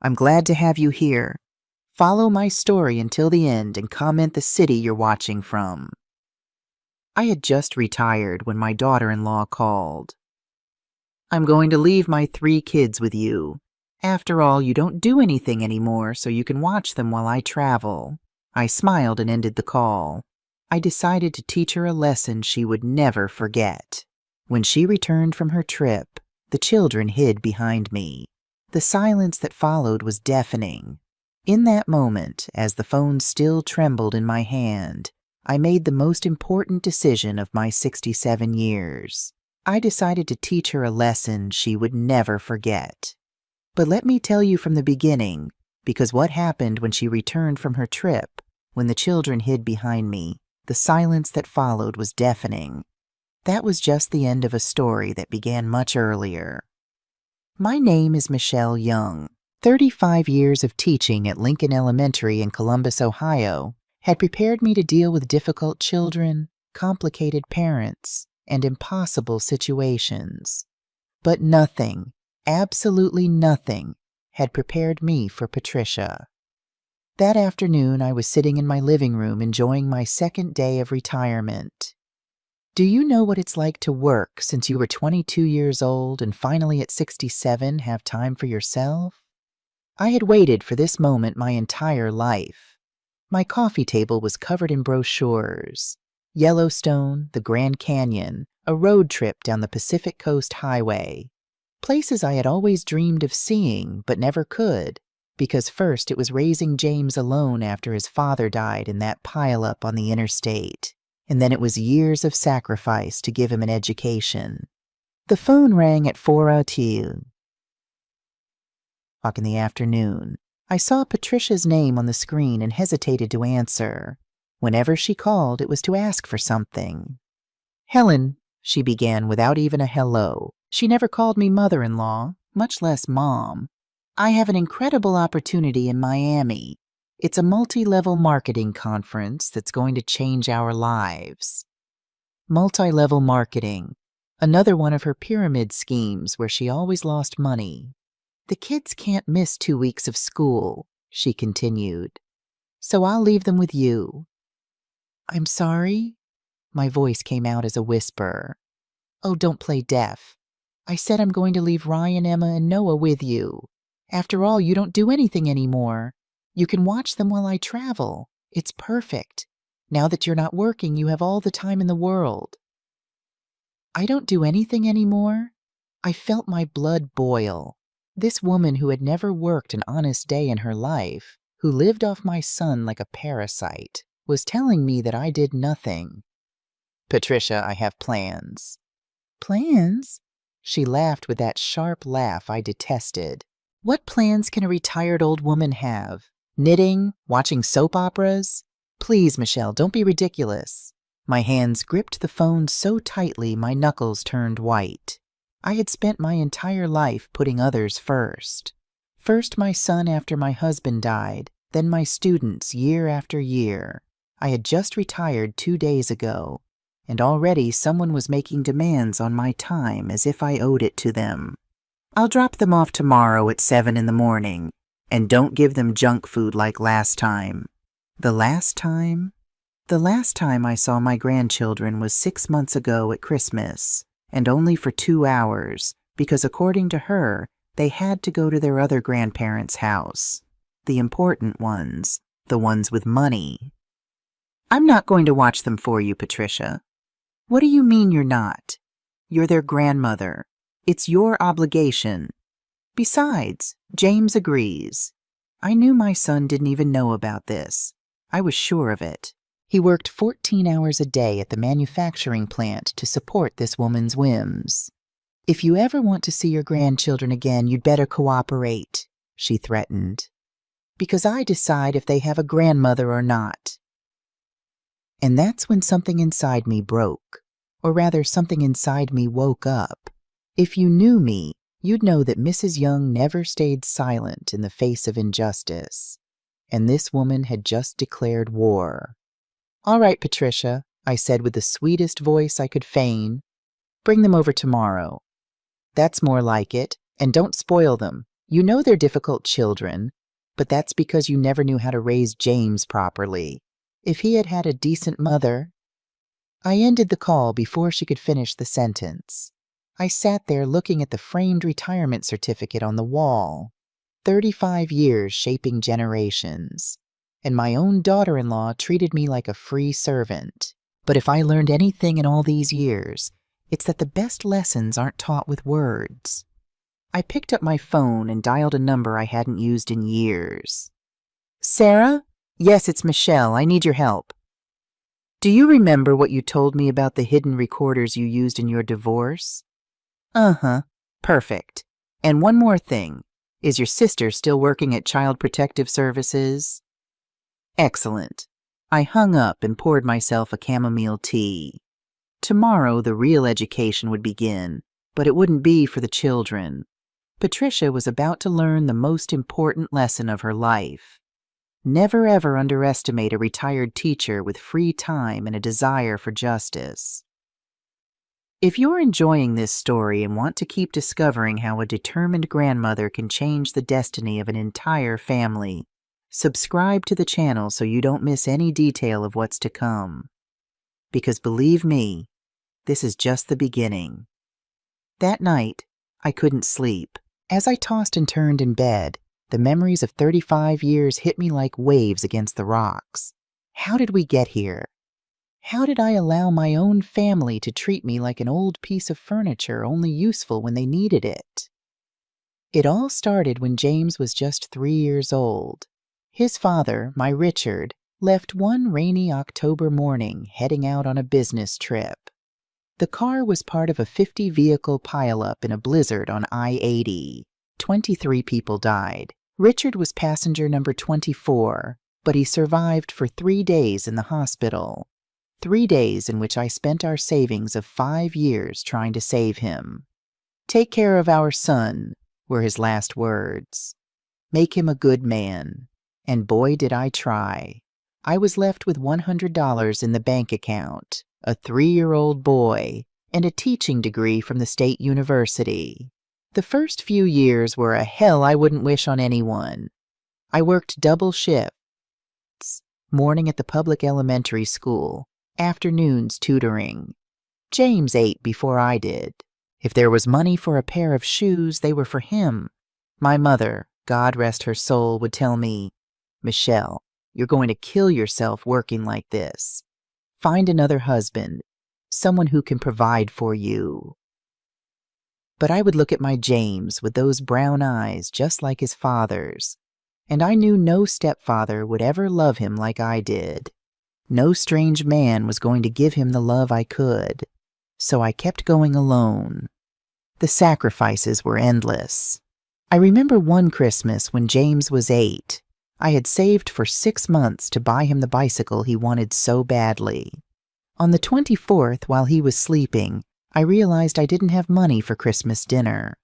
I'm glad to have you here. Follow my story until the end and comment the city you're watching from. I had just retired when my daughter-in-law called. I'm going to leave my 3 kids with you. After all, you don't do anything anymore, so you can watch them while I travel. I smiled and ended the call. I decided to teach her a lesson she would never forget. When she returned from her trip, the children hid behind me. The silence that followed was deafening. In that moment, as the phone still trembled in my hand, I made the most important decision of my 67 years. I decided to teach her a lesson she would never forget. But let me tell you from the beginning, because what happened when she returned from her trip, when the children hid behind me, the silence that followed was deafening. That was just the end of a story that began much earlier. My name is Michelle Young. 35 years of teaching at Lincoln Elementary in Columbus, Ohio, had prepared me to deal with difficult children, complicated parents, and impossible situations. But nothing, absolutely nothing, had prepared me for Patricia. That afternoon, I was sitting in my living room enjoying my second day of retirement. Do you know what it's like to work since you were 22 years old and finally at 67 have time for yourself? I had waited for this moment my entire life. My coffee table was covered in brochures. Yellowstone, the Grand Canyon, a road trip down the Pacific Coast Highway. Places I had always dreamed of seeing but never could, because first it was raising James alone after his father died in that pileup on the interstate, and then it was years of sacrifice to give him an education. The phone rang at 4:00 o'clock in the afternoon. I saw Patricia's name on the screen and hesitated to answer. Whenever she called, it was to ask for something. Helen, she began without even a hello. She never called me mother-in-law, much less mom. I have an incredible opportunity in Miami. It's a multi-level marketing conference that's going to change our lives. Multi-level marketing, another one of her pyramid schemes where she always lost money. The kids can't miss 2 weeks of school, she continued. So I'll leave them with you. I'm sorry? My voice came out as a whisper. Oh, don't play deaf. I said I'm going to leave Ryan, Emma, and Noah with you. After all, you don't do anything anymore. You can watch them while I travel. It's perfect. Now that you're not working, you have all the time in the world. I don't do anything anymore? I felt my blood boil. This woman who had never worked an honest day in her life, who lived off my son like a parasite, was telling me that I did nothing. Patricia, I have plans. Plans? She laughed with that sharp laugh I detested. What plans can a retired old woman have? Knitting? Watching soap operas? Please, Michelle, don't be ridiculous. My hands gripped the phone so tightly my knuckles turned white. I had spent my entire life putting others first. First my son after my husband died, then my students year after year. I had just retired 2 days ago, and already someone was making demands on my time as if I owed it to them. I'll drop them off tomorrow at 7 in the morning, and don't give them junk food like last time. The last time? The last time I saw my grandchildren was 6 months ago at Christmas, and only for 2 hours, because according to her, they had to go to their other grandparents' house. The important ones, the ones with money. I'm not going to watch them for you, Patricia. What do you mean you're not? You're their grandmother. It's your obligation. Besides, James agrees. I knew my son didn't even know about this. I was sure of it. He worked 14 hours a day at the manufacturing plant to support this woman's whims. If you ever want to see your grandchildren again, you'd better cooperate, she threatened. Because I decide if they have a grandmother or not. And that's when something inside me broke, or rather something inside me woke up. If you knew me, you'd know that Mrs. Young never stayed silent in the face of injustice, and this woman had just declared war. All right, Patricia, I said with the sweetest voice I could feign. Bring them over tomorrow. That's more like it, and don't spoil them. You know they're difficult children, but that's because you never knew how to raise James properly. If he had had a decent mother—" I ended the call before she could finish the sentence. I sat there looking at the framed retirement certificate on the wall. 35 years shaping generations. And my own daughter-in-law treated me like a free servant. But if I learned anything in all these years, it's that the best lessons aren't taught with words. I picked up my phone and dialed a number I hadn't used in years. "Sarah? Yes, it's Michelle. I need your help. Do you remember what you told me about the hidden recorders you used in your divorce?" "Uh-huh. Perfect. And one more thing. Is your sister still working at Child Protective Services?" Excellent. I hung up and poured myself a chamomile tea. Tomorrow the real education would begin, but it wouldn't be for the children. Patricia was about to learn the most important lesson of her life. Never ever underestimate a retired teacher with free time and a desire for justice. If you're enjoying this story and want to keep discovering how a determined grandmother can change the destiny of an entire family, subscribe to the channel so you don't miss any detail of what's to come. Because believe me, this is just the beginning. That night, I couldn't sleep. As I tossed and turned in bed, the memories of 35 years hit me like waves against the rocks. How did we get here? How did I allow my own family to treat me like an old piece of furniture only useful when they needed it? It all started when James was just 3 years old. His father, my Richard, left one rainy October morning heading out on a business trip. The car was part of a 50-vehicle pileup in a blizzard on I-80. 23 people died. Richard was passenger number 24, but he survived for 3 days in the hospital. 3 days in which I spent our savings of 5 years trying to save him. "Take care of our son," were his last words. "Make him a good man." And boy, did I try. I was left with $100 in the bank account, a 3-year-old boy, and a teaching degree from the state university. The first few years were a hell I wouldn't wish on anyone. I worked double shifts, morning at the public elementary school, afternoons tutoring. James ate before I did. If there was money for a pair of shoes, they were for him. My mother, God rest her soul, would tell me, "Michelle, you're going to kill yourself working like this. Find another husband, someone who can provide for you." But I would look at my James with those brown eyes just like his father's, and I knew no stepfather would ever love him like I did. No strange man was going to give him the love I could, so I kept going alone. The sacrifices were endless. I remember one Christmas when James was 8. I had saved for 6 months to buy him the bicycle he wanted so badly. On the 24th, while he was sleeping, I realized I didn't have money for Christmas dinner.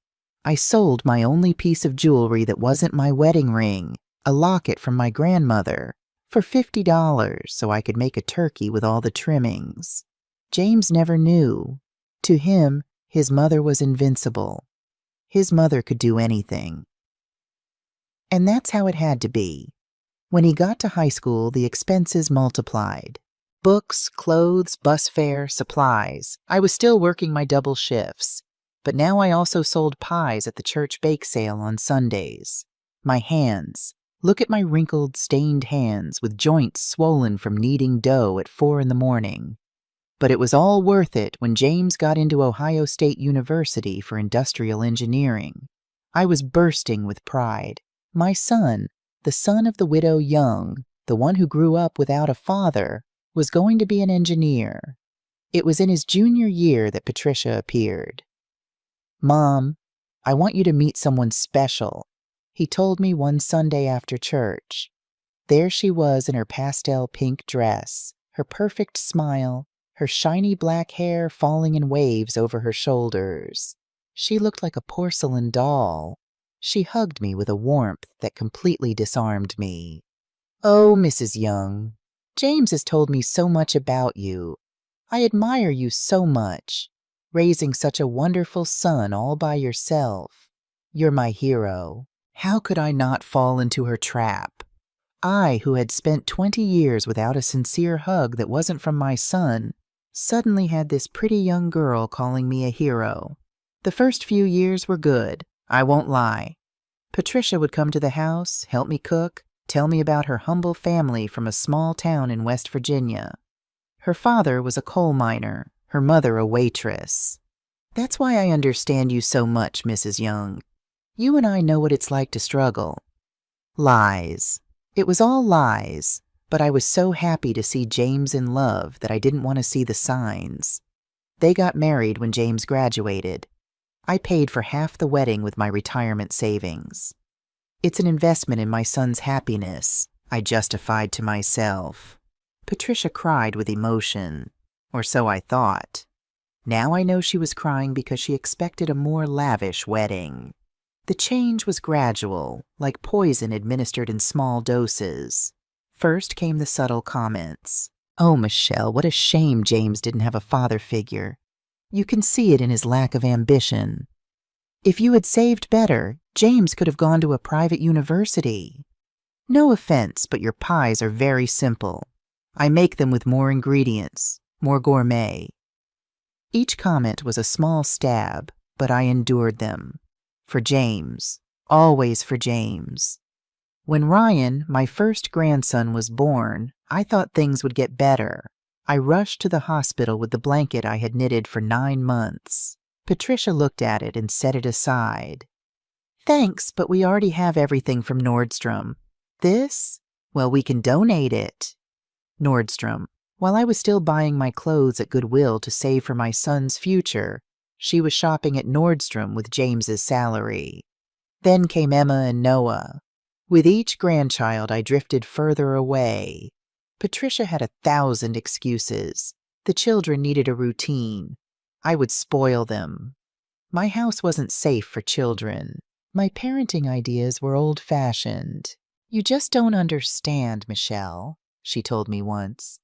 I sold my only piece of jewelry that wasn't my wedding ring, a locket from my grandmother, for $50 so I could make a turkey with all the trimmings. James never knew. To him, his mother was invincible. His mother could do anything. And that's how it had to be. When he got to high school, the expenses multiplied. Books, clothes, bus fare, supplies. I was still working my double shifts, but now I also sold pies at the church bake sale on Sundays. My hands. Look at my wrinkled, stained hands with joints swollen from kneading dough at 4 in the morning. But it was all worth it when James got into Ohio State University for industrial engineering. I was bursting with pride. My son, the son of the widow Young, the one who grew up without a father, was going to be an engineer. It was in his junior year that Patricia appeared. "Mom, I want you to meet someone special," he told me one Sunday after church. There she was in her pastel pink dress, her perfect smile, her shiny black hair falling in waves over her shoulders. She looked like a porcelain doll. She hugged me with a warmth that completely disarmed me. "Oh, Mrs. Young, James has told me so much about you. I admire you so much, raising such a wonderful son all by yourself. You're my hero." How could I not fall into her trap? I, who had spent 20 years without a sincere hug that wasn't from my son, suddenly had this pretty young girl calling me a hero. The first few years were good, I won't lie. Patricia would come to the house, help me cook, tell me about her humble family from a small town in West Virginia. Her father was a coal miner, her mother a waitress. That's why I understand you so much, Mrs. Young. You and I know what it's like to struggle. Lies. It was all lies, but I was so happy to see James in love that I didn't want to see the signs. They got married when James graduated. I paid for half the wedding with my retirement savings. It's an investment in my son's happiness, I justified to myself. Patricia cried with emotion, or so I thought. Now I know she was crying because she expected a more lavish wedding. The change was gradual, like poison administered in small doses. First came the subtle comments. "Oh, Michelle, what a shame James didn't have a father figure. You can see it in his lack of ambition. If you had saved better, James could have gone to a private university. No offense, but your pies are very simple. I make them with more ingredients, more gourmet." Each comment was a small stab, but I endured them. For James. Always for James. When Ryan, my first grandson, was born, I thought things would get better. I rushed to the hospital with the blanket I had knitted for 9 months. Patricia looked at it and set it aside. "Thanks, but we already have everything from Nordstrom. This? Well, we can donate it." Nordstrom. While I was still buying my clothes at Goodwill to save for my son's future, she was shopping at Nordstrom with James's salary. Then came Emma and Noah. With each grandchild, I drifted further away. Patricia had 1,000 excuses. The children needed a routine. I would spoil them. My house wasn't safe for children. My parenting ideas were old-fashioned. "You just don't understand, Michelle," she told me once.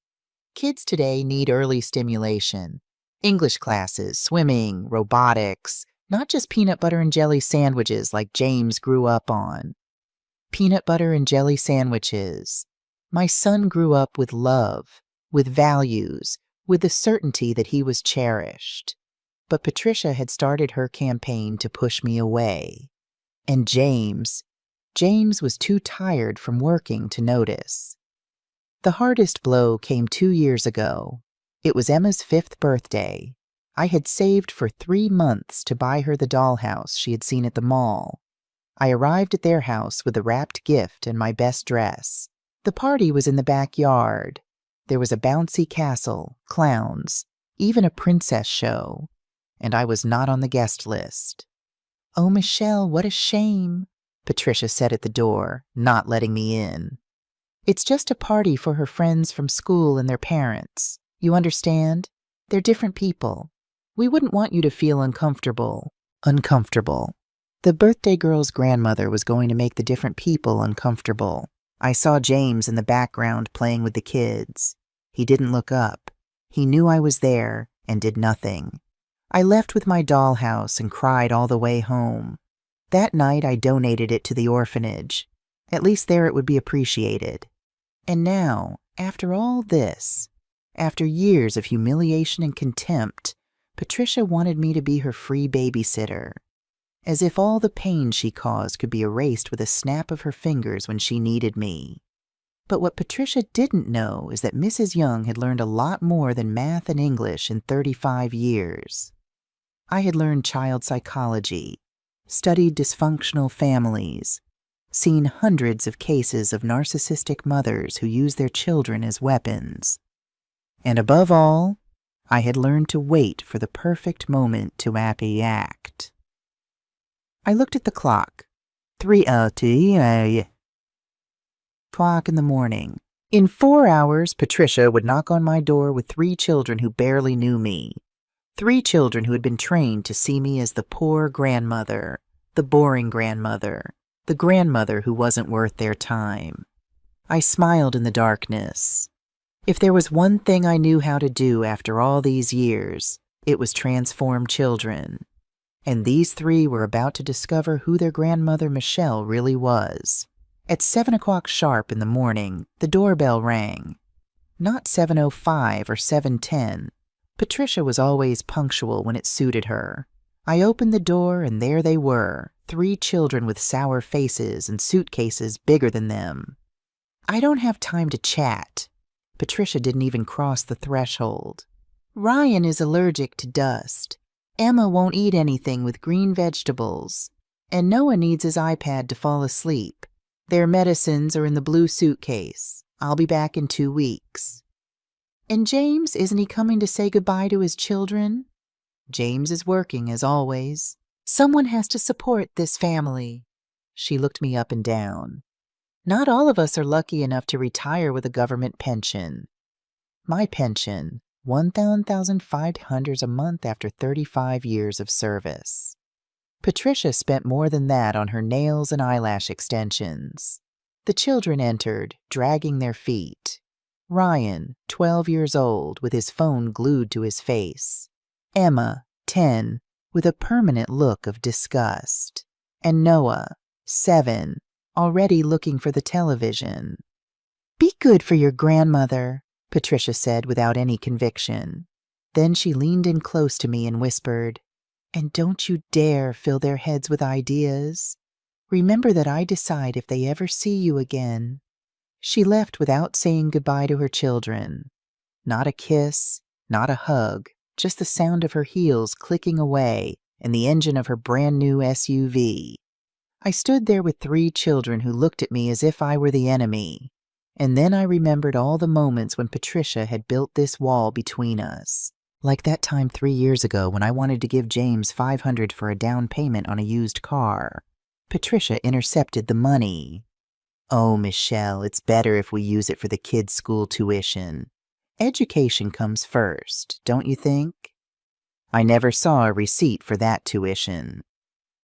"Kids today need early stimulation. English classes, swimming, robotics, not just peanut butter and jelly sandwiches like James grew up on." Peanut butter and jelly sandwiches. My son grew up with love, with values, with the certainty that he was cherished. But Patricia had started her campaign to push me away. And James was too tired from working to notice. The hardest blow came 2 years ago. It was Emma's 5th birthday. I had saved for 3 months to buy her the dollhouse she had seen at the mall. I arrived at their house with a wrapped gift and my best dress. The party was in the backyard. There was a bouncy castle, clowns, even a princess show, and I was not on the guest list. "Oh, Michelle, what a shame," Patricia said at the door, not letting me in. "It's just a party for her friends from school and their parents. You understand? They're different people. We wouldn't want you to feel uncomfortable." Uncomfortable. The birthday girl's grandmother was going to make the different people uncomfortable. I saw James in the background playing with the kids. He didn't look up. He knew I was there and did nothing. I left with my dollhouse and cried all the way home. That night I donated it to the orphanage. At least there it would be appreciated. And now, after all this, after years of humiliation and contempt, Patricia wanted me to be her free babysitter. As if all the pain she caused could be erased with a snap of her fingers when she needed me. But what Patricia didn't know is that Mrs. Young had learned a lot more than math and English in 35 years. I had learned child psychology, studied dysfunctional families, seen hundreds of cases of narcissistic mothers who use their children as weapons. And above all, I had learned to wait for the perfect moment to act. I looked at the clock. 3:00 o'clock in the morning. In 4 hours, Patricia would knock on my door with 3 children who barely knew me. 3 children who had been trained to see me as the poor grandmother, the boring grandmother, the grandmother who wasn't worth their time. I smiled in the darkness. If there was one thing I knew how to do after all these years, it was transform children. And these three were about to discover who their grandmother Michelle really was. At 7 o'clock sharp in the morning, the doorbell rang. Not 7:05 or 7:10. Patricia was always punctual when it suited her. I opened the door and there they were, 3 children with sour faces and suitcases bigger than them. I don't have time to chat. Patricia didn't even cross the threshold. Ryan is allergic to dust. Emma won't eat anything with green vegetables. And Noah needs his iPad to fall asleep. Their medicines are in the blue suitcase. I'll be back in 2 weeks. And James, isn't he coming to say goodbye to his children? James is working, as always. Someone has to support this family. She looked me up and down. Not all of us are lucky enough to retire with a government pension. My pension, $1,500 a month after 35 years of service. Patricia spent more than that on her nails and eyelash extensions. The children entered, dragging their feet. Ryan, 12 years old, with his phone glued to his face. Emma, 10, with a permanent look of disgust. And Noah, 7, already looking for the television. Be good for your grandmother, Patricia said without any conviction. Then she leaned in close to me and whispered, and don't you dare fill their heads with ideas. Remember that I decide if they ever see you again. She left without saying goodbye to her children. Not a kiss, not a hug, just the sound of her heels clicking away and the engine of her brand new SUV. I stood there with 3 children who looked at me as if I were the enemy. And then I remembered all the moments when Patricia had built this wall between us. Like that time 3 years ago when I wanted to give James $500 for a down payment on a used car. Patricia intercepted the money. Oh, Michelle, it's better if we use it for the kids' school tuition. Education comes first, don't you think? I never saw a receipt for that tuition.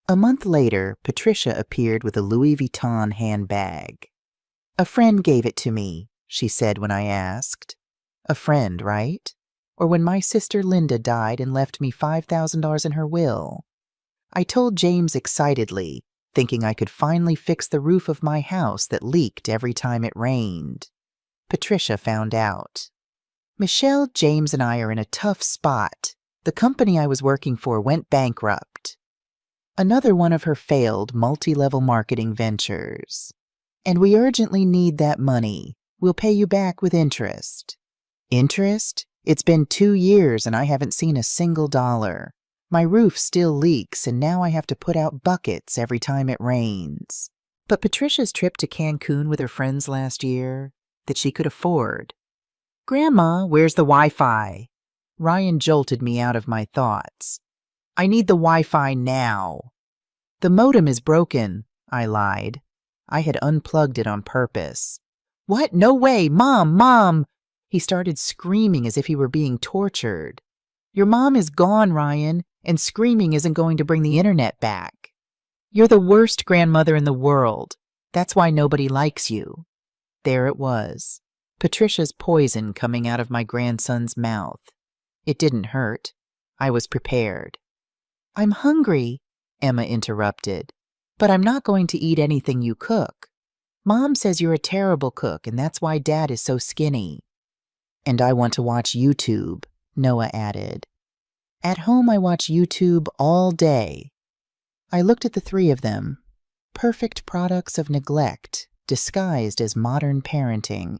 A month later, Patricia appeared with a Louis Vuitton handbag. A friend gave it to me, she said when I asked. A friend, right? Or when my sister Linda died and left me $5,000 in her will. I told James excitedly, thinking I could finally fix the roof of my house that leaked every time it rained. Patricia found out. Michelle, James, and I are in a tough spot. The company I was working for went bankrupt. Another one of her failed multi-level marketing ventures. And we urgently need that money. We'll pay you back with interest. Interest? It's been 2 years and I haven't seen a single dollar. My roof still leaks and now I have to put out buckets every time it rains. But Patricia's trip to Cancun with her friends last year, that she could afford. Grandma, where's the Wi-Fi? Ryan jolted me out of my thoughts. I need the Wi-Fi now. The modem is broken, I lied. I had unplugged it on purpose. What? No way! Mom! Mom! He started screaming as if he were being tortured. Your mom is gone, Ryan, and screaming isn't going to bring the internet back. You're the worst grandmother in the world. That's why nobody likes you. There it was. Patricia's poison coming out of my grandson's mouth. It didn't hurt. I was prepared. I'm hungry, Emma interrupted, but I'm not going to eat anything you cook. Mom says you're a terrible cook, and that's why Dad is so skinny. And I want to watch YouTube, Noah added. At home, I watch YouTube all day. I looked at the 3 of them. Perfect products of neglect, disguised as modern parenting.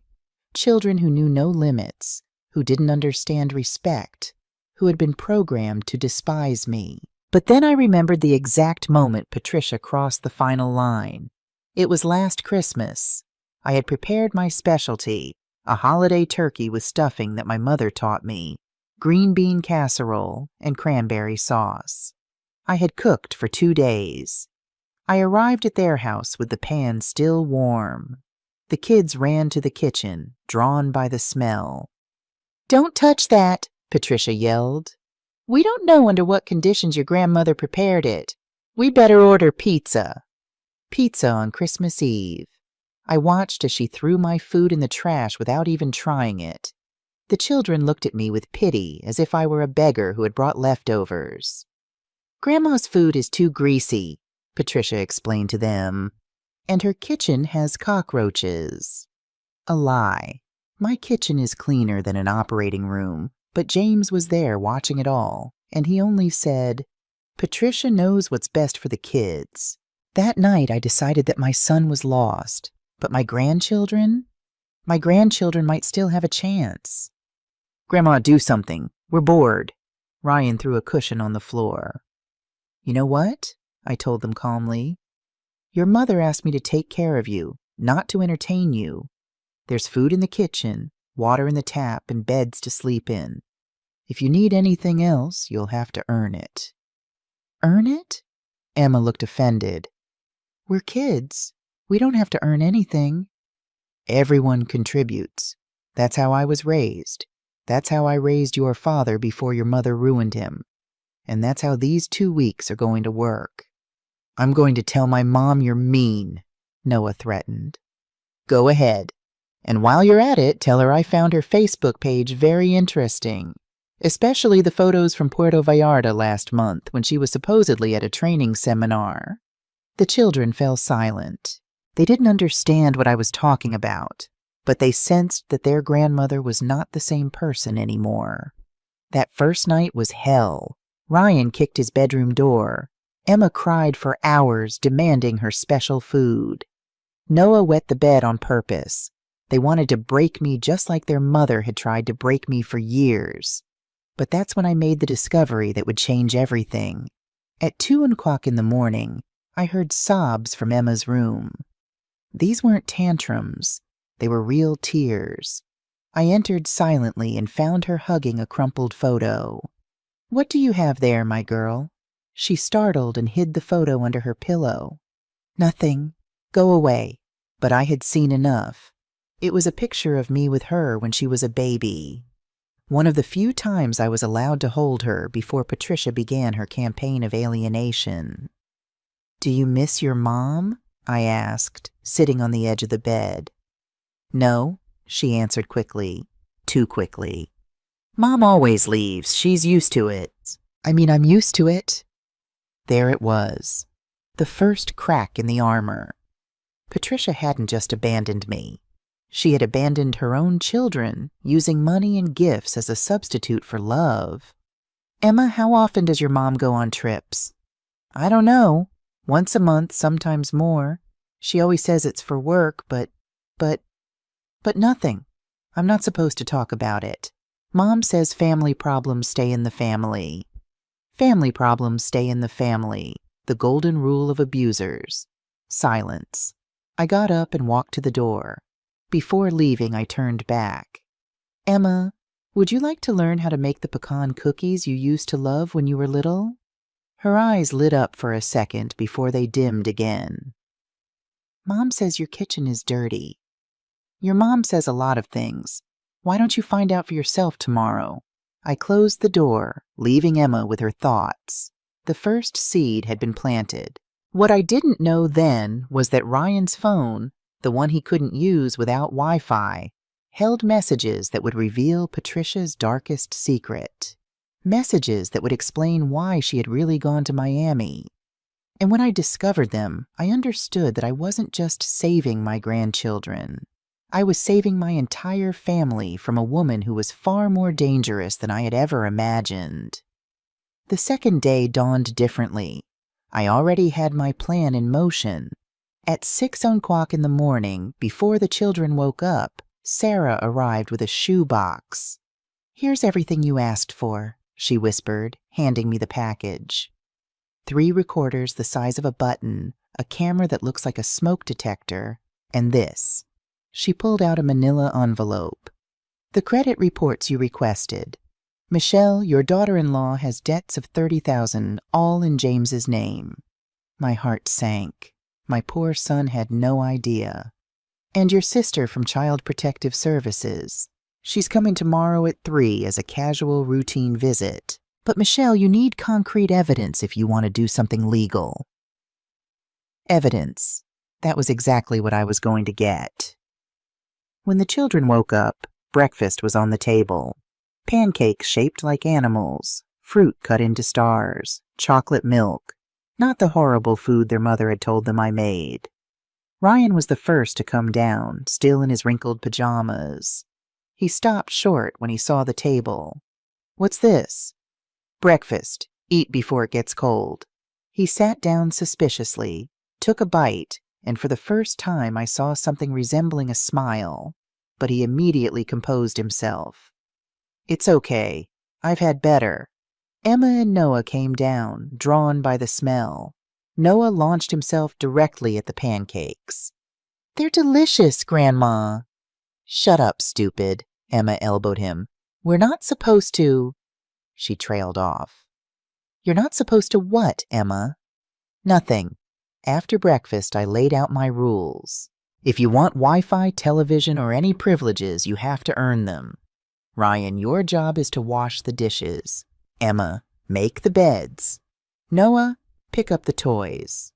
Children who knew no limits, who didn't understand respect, who had been programmed to despise me. But then I remembered the exact moment Patricia crossed the final line. It was last Christmas. I had prepared my specialty, a holiday turkey with stuffing that my mother taught me, green bean casserole, and cranberry sauce. I had cooked for 2 days. I arrived at their house with the pan still warm. The kids ran to the kitchen, drawn by the smell. Don't touch that, Patricia yelled. We don't know under what conditions your grandmother prepared it. We better order pizza. Pizza on Christmas Eve. I watched as she threw my food in the trash without even trying it. The children looked at me with pity as if I were a beggar who had brought leftovers. Grandma's food is too greasy, Patricia explained to them, and her kitchen has cockroaches. A lie. My kitchen is cleaner than an operating room, but James was there watching it all, and he only said, "Patricia knows what's best for the kids." That night I decided that my son was lost, but my grandchildren might still have a chance. "Grandma, do something. We're bored." Ryan threw a cushion on the floor. "You know what?" I told them calmly. "Your mother asked me to take care of you, not to entertain you. There's food in the kitchen, water in the tap, and beds to sleep in. If you need anything else, you'll have to earn it." "Earn it?" Emma looked offended. "We're kids. We don't have to earn anything." "Everyone contributes. That's how I was raised. That's how I raised your father before your mother ruined him. And that's how these 2 weeks are going to work." "I'm going to tell my mom you're mean," Noah threatened. "Go ahead. And while you're at it, tell her I found her Facebook page very interesting, especially the photos from Puerto Vallarta last month when she was supposedly at a training seminar." The children fell silent. They didn't understand what I was talking about, but they sensed that their grandmother was not the same person anymore. That first night was hell. Ryan kicked his bedroom door. Emma cried for hours, demanding her special food. Noah wet the bed on purpose. They wanted to break me just like their mother had tried to break me for years. But that's when I made the discovery that would change everything. At 2:00 in the morning, I heard sobs from Emma's room. These weren't tantrums. They were real tears. I entered silently and found her hugging a crumpled photo. "What do you have there, my girl?" She startled and hid the photo under her pillow. "Nothing. Go away." But I had seen enough. It was a picture of me with her when she was a baby. One of the few times I was allowed to hold her before Patricia began her campaign of alienation. "Do you miss your mom?" I asked, sitting on the edge of the bed. "No," she answered quickly. Too quickly. "Mom always leaves. She's used to it." I'm used to it." There it was. The first crack in the armor. Patricia hadn't just abandoned me. She had abandoned her own children, using money and gifts as a substitute for love. "Emma, how often does your mom go on trips?" "I don't know. Once a month, sometimes more. She always says it's for work, but nothing. I'm not supposed to talk about it. Mom says family problems stay in the family. Family problems stay in the family. The golden rule of abusers." Silence. I got up and walked to the door. Before leaving, I turned back. "Emma, would you like to learn how to make the pecan cookies you used to love when you were little?" Her eyes lit up for a second before they dimmed again. "Mom says your kitchen is dirty." "Your mom says a lot of things. Why don't you find out for yourself tomorrow?" I closed the door, leaving Emma with her thoughts. The first seed had been planted. What I didn't know then was that Ryan's phone, the one he couldn't use without Wi-Fi, held messages that would reveal Patricia's darkest secret. Messages that would explain why she had really gone to Miami. And when I discovered them, I understood that I wasn't just saving my grandchildren. I was saving my entire family from a woman who was far more dangerous than I had ever imagined. The second day dawned differently. I already had my plan in motion. At 6:00 in the morning, before the children woke up, Sarah arrived with a shoebox. "Here's everything you asked for," she whispered, handing me the package. 3 recorders the size of a button, a camera that looks like a smoke detector, and this. She pulled out a manila envelope. "The credit reports you requested. Michelle, your daughter-in-law has debts of $30,000, all in James's name." My heart sank. My poor son had no idea. "And your sister from Child Protective Services. She's coming tomorrow at 3 as a casual routine visit. But Michelle, you need concrete evidence if you want to do something legal." Evidence. That was exactly what I was going to get. When the children woke up, breakfast was on the table. Pancakes shaped like animals, fruit cut into stars, chocolate milk, not the horrible food their mother had told them I made. Ryan was the first to come down, still in his wrinkled pajamas. He stopped short when he saw the table. "What's this?" "Breakfast. Eat before it gets cold." He sat down suspiciously, took a bite, and for the first time I saw something resembling a smile, but he immediately composed himself. "It's okay. I've had better." Emma and Noah came down, drawn by the smell. Noah launched himself directly at the pancakes. "They're delicious, Grandma." "Shut up, stupid," Emma elbowed him. "We're not supposed to—" She trailed off. "You're not supposed to what, Emma?" "Nothing. After breakfast, I laid out my rules. If you want Wi-Fi, television, or any privileges, you have to earn them. Ryan, your job is to wash the dishes. Emma, make the beds. Noah, pick up the toys."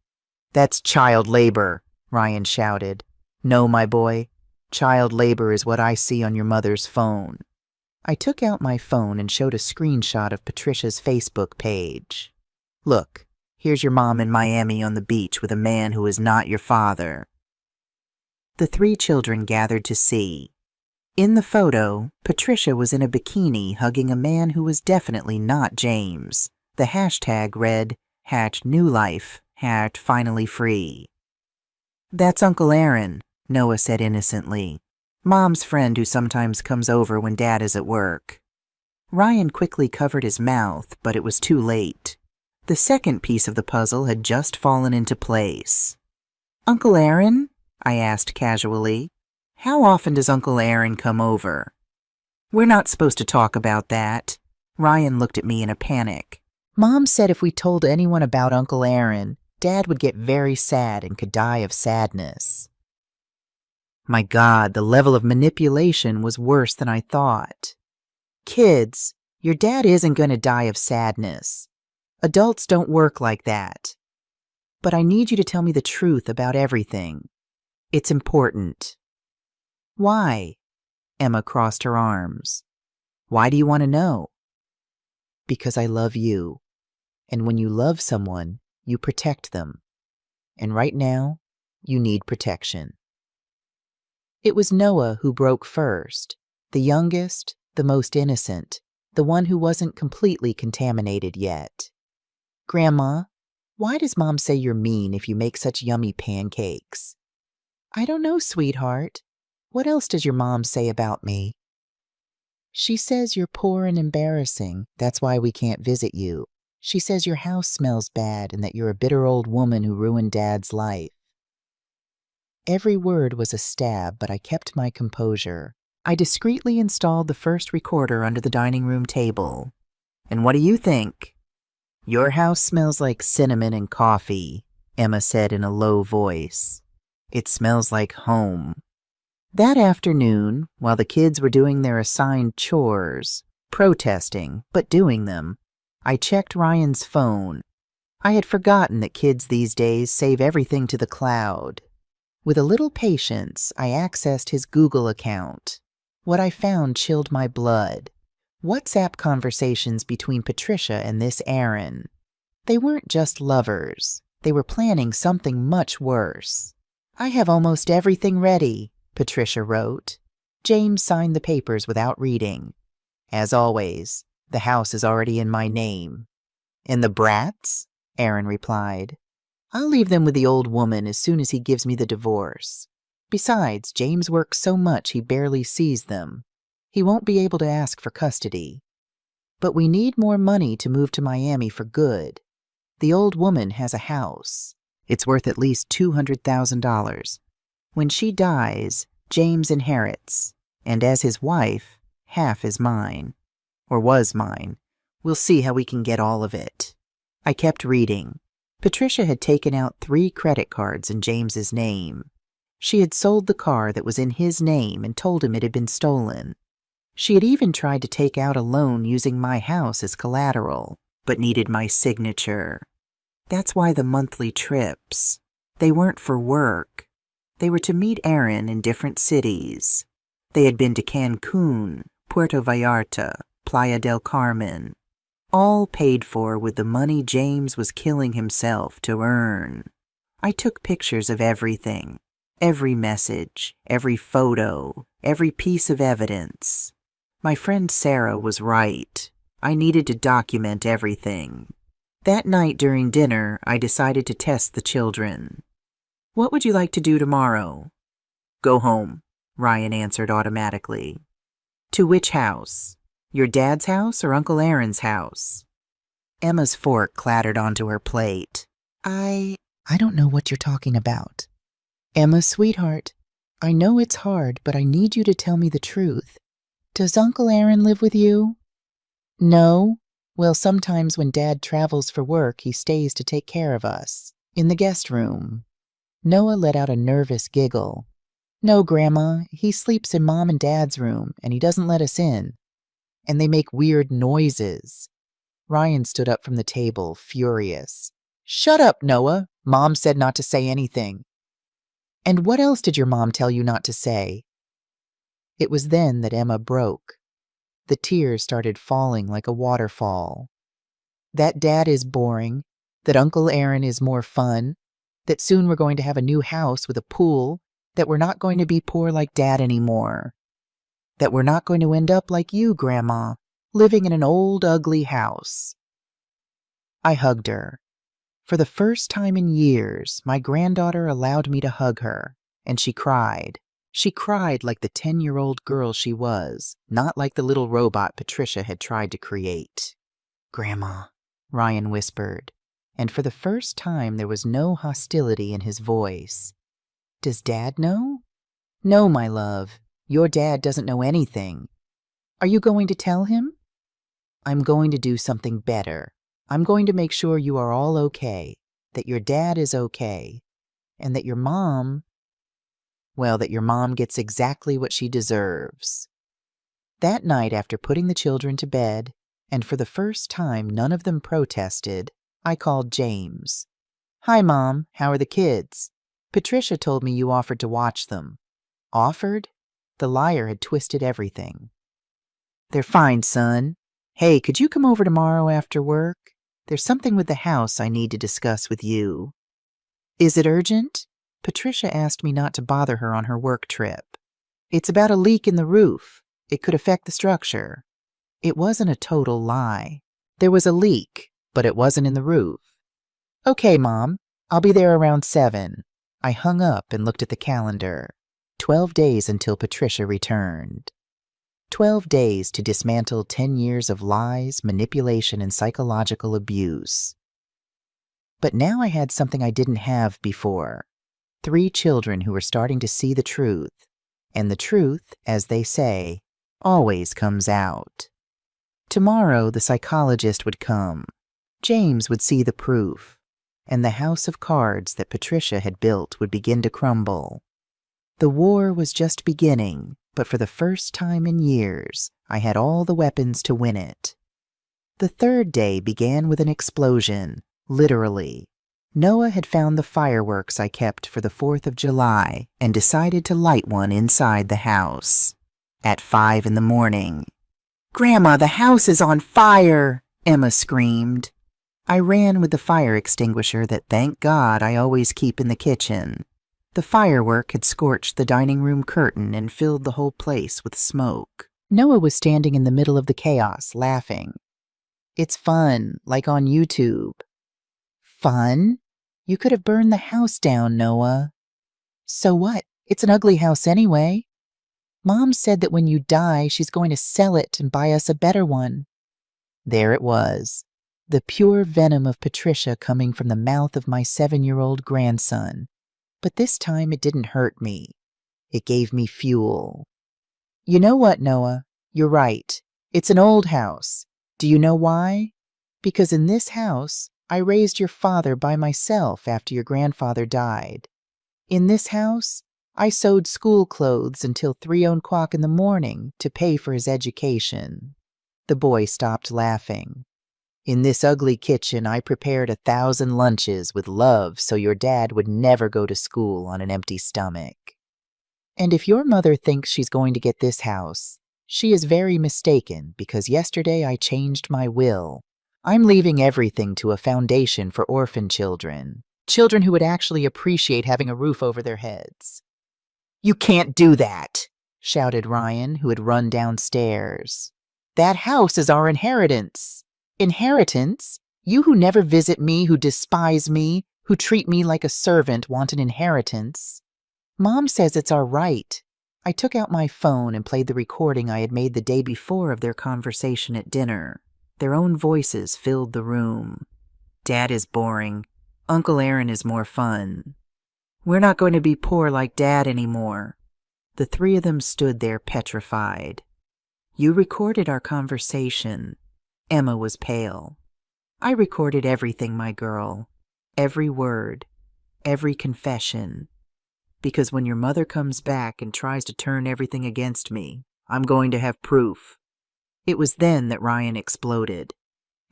"That's child labor," Ryan shouted. "No, my boy. Child labor is what I see on your mother's phone." I took out my phone and showed a screenshot of Patricia's Facebook page. "Look, here's your mom in Miami on the beach with a man who is not your father." The 3 children gathered to see. In the photo, Patricia was in a bikini hugging a man who was definitely not James. The hashtag read, #NewLife, #FinallyFree. "That's Uncle Aaron," Noah said innocently. "Mom's friend who sometimes comes over when Dad is at work." Ryan quickly covered his mouth, but it was too late. The second piece of the puzzle had just fallen into place. "Uncle Aaron?" I asked casually. "How often does Uncle Aaron come over?" "We're not supposed to talk about that." Ryan looked at me in a panic. "Mom said if we told anyone about Uncle Aaron, Dad would get very sad and could die of sadness." My God, the level of manipulation was worse than I thought. "Kids, your dad isn't going to die of sadness. Adults don't work like that. But I need you to tell me the truth about everything. It's important." "Why?" Emma crossed her arms. "Why do you want to know?" "Because I love you. And when you love someone, you protect them. And right now, you need protection." It was Noah who broke first, the youngest, the most innocent, the one who wasn't completely contaminated yet. "Grandma, why does Mom say you're mean if you make such yummy pancakes?" "I don't know, sweetheart. What else does your mom say about me?" "She says you're poor and embarrassing. That's why we can't visit you. She says your house smells bad and that you're a bitter old woman who ruined Dad's life." Every word was a stab, but I kept my composure. I discreetly installed the first recorder under the dining room table. "And what do you think?" "Your house smells like cinnamon and coffee," Emma said in a low voice. "It smells like home." That afternoon, while the kids were doing their assigned chores, protesting, but doing them, I checked Ryan's phone. I had forgotten that kids these days save everything to the cloud. With a little patience, I accessed his Google account. What I found chilled my blood. WhatsApp conversations between Patricia and this Aaron. They weren't just lovers. They were planning something much worse. "I have almost everything ready," Patricia wrote. James signed the papers without reading. "As always, the house is already in my name." "And the brats?" Aaron replied. "I'll leave them with the old woman as soon as he gives me the divorce. Besides, James works so much he barely sees them. He won't be able to ask for custody. But we need more money to move to Miami for good. The old woman has a house. It's worth at least $200,000. When she dies, James inherits, and as his wife, half is mine. Or was mine. We'll see how we can get all of it." I kept reading. Patricia had taken out 3 credit cards in James's name. She had sold the car that was in his name and told him it had been stolen. She had even tried to take out a loan using my house as collateral, but needed my signature. That's why the monthly trips. They weren't for work. They were to meet Aaron in different cities. They had been to Cancun, Puerto Vallarta, Playa del Carmen. all paid for with the money James was killing himself to earn. I took pictures of everything, every message, every photo, every piece of evidence. My friend Sarah was right. I needed to document everything. That night during dinner, I decided to test the children. "What would you like to do tomorrow?" "Go home," Ryan answered automatically. "To which house? Your dad's house or Uncle Aaron's house?" Emma's fork clattered onto her plate. I don't know what you're talking about." "Emma, sweetheart, I know it's hard, but I need you to tell me the truth. Does Uncle Aaron live with you?" "No. Well, sometimes when Dad travels for work, he stays to take care of us, in the guest room." Noah let out a nervous giggle. "No, Grandma, he sleeps in Mom and Dad's room, and he doesn't let us in. And they make weird noises." Ryan stood up from the table, furious. "Shut up, Noah. Mom said not to say anything." "And what else did your mom tell you not to say?" It was then that Emma broke. The tears started falling like a waterfall. That Dad is boring, that Uncle Aaron is more fun, that soon we're going to have a new house with a pool, that we're not going to be poor like Dad anymore, that we're not going to end up like you, Grandma, living in an old, ugly house. I hugged her. For the first time in years, my granddaughter allowed me to hug her, and she cried. She cried like the 10-year-old girl she was, not like the little robot Patricia had tried to create. "Grandma," Ryan whispered, and for the first time there was no hostility in his voice. "Does Dad know?" "No, my love. Your dad doesn't know anything." "Are you going to tell him?" "I'm going to do something better. I'm going to make sure you are all okay, that your dad is okay, and that your mom gets exactly what she deserves." That night, after putting the children to bed, and for the first time none of them protested, I called James. "Hi, Mom. How are the kids? Patricia told me you offered to watch them." "Offered?" The liar had twisted everything. "They're fine, son. Hey, could you come over tomorrow after work? There's something with the house I need to discuss with you." "Is it urgent?" Patricia asked me not to bother her on her work trip. "It's about a leak in the roof. It could affect the structure." It wasn't a total lie. There was a leak, but it wasn't in the roof. "Okay, Mom. I'll be there around 7. I hung up and looked at the calendar. 12 days until Patricia returned. 12 days to dismantle 10 years of lies, manipulation, and psychological abuse. But now I had something I didn't have before. 3 children who were starting to see the truth. And the truth, as they say, always comes out. Tomorrow the psychologist would come. James would see the proof. And the house of cards that Patricia had built would begin to crumble. The war was just beginning, but for the first time in years, I had all the weapons to win it. The 3rd day began with an explosion, literally. Noah had found the fireworks I kept for the 4th of July and decided to light one inside the house. At 5 in the morning. "Grandma, the house is on fire!" Emma screamed. I ran with the fire extinguisher that, thank God, I always keep in the kitchen. The firework had scorched the dining room curtain and filled the whole place with smoke. Noah was standing in the middle of the chaos, laughing. "It's fun, like on YouTube." "Fun? You could have burned the house down, Noah." "So what? It's an ugly house anyway. Mom said that when you die, she's going to sell it and buy us a better one." There it was, the pure venom of Patricia coming from the mouth of my 7-year-old grandson. But this time it didn't hurt me. It gave me fuel. "You know what, Noah? You're right. It's an old house. Do you know why? Because in this house, I raised your father by myself after your grandfather died. In this house, I sewed school clothes until 3 o'clock in the morning to pay for his education." The boy stopped laughing. "In this ugly kitchen, I prepared 1,000 lunches with love so your dad would never go to school on an empty stomach. And if your mother thinks she's going to get this house, she is very mistaken because yesterday I changed my will. I'm leaving everything to a foundation for orphan children. Children who would actually appreciate having a roof over their heads. You can't do that, shouted Ryan, who had run downstairs. That house is our inheritance. Inheritance? You who never visit me, who despise me, who treat me like a servant, want an inheritance. Mom says it's our right. I took out my phone and played the recording I had made the day before of their conversation at dinner. Their own voices filled the room. Dad is boring. Uncle Aaron is more fun. We're not going to be poor like Dad anymore. The three of them stood there petrified. You recorded our conversation. Emma was pale. I recorded everything, my girl. Every word. Every confession. Because when your mother comes back and tries to turn everything against me, I'm going to have proof. It was then that Ryan exploded.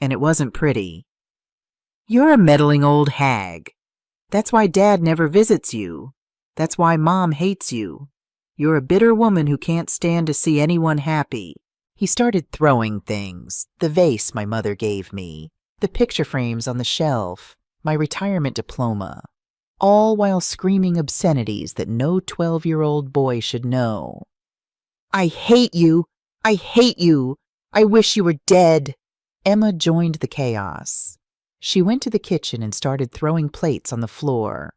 And it wasn't pretty. You're a meddling old hag. That's why Dad never visits you. That's why Mom hates you. You're a bitter woman who can't stand to see anyone happy. He started throwing things. The vase my mother gave me. The picture frames on the shelf. My retirement diploma. All while screaming obscenities that no 12-year-old boy should know. I hate you. I hate you. I wish you were dead. Emma joined the chaos. She went to the kitchen and started throwing plates on the floor.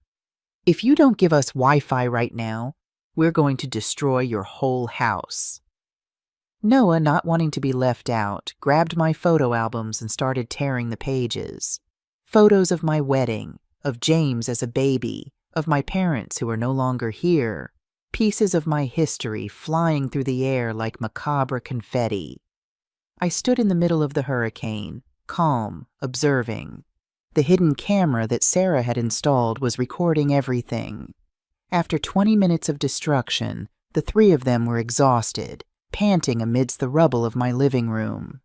If you don't give us Wi-Fi right now, we're going to destroy your whole house. Noah, not wanting to be left out, grabbed my photo albums and started tearing the pages. Photos of my wedding, of James as a baby, of my parents who are no longer here, pieces of my history flying through the air like macabre confetti. I stood in the middle of the hurricane, calm, observing. The hidden camera that Sarah had installed was recording everything. After 20 minutes of destruction, the three of them were exhausted, panting amidst the rubble of my living room.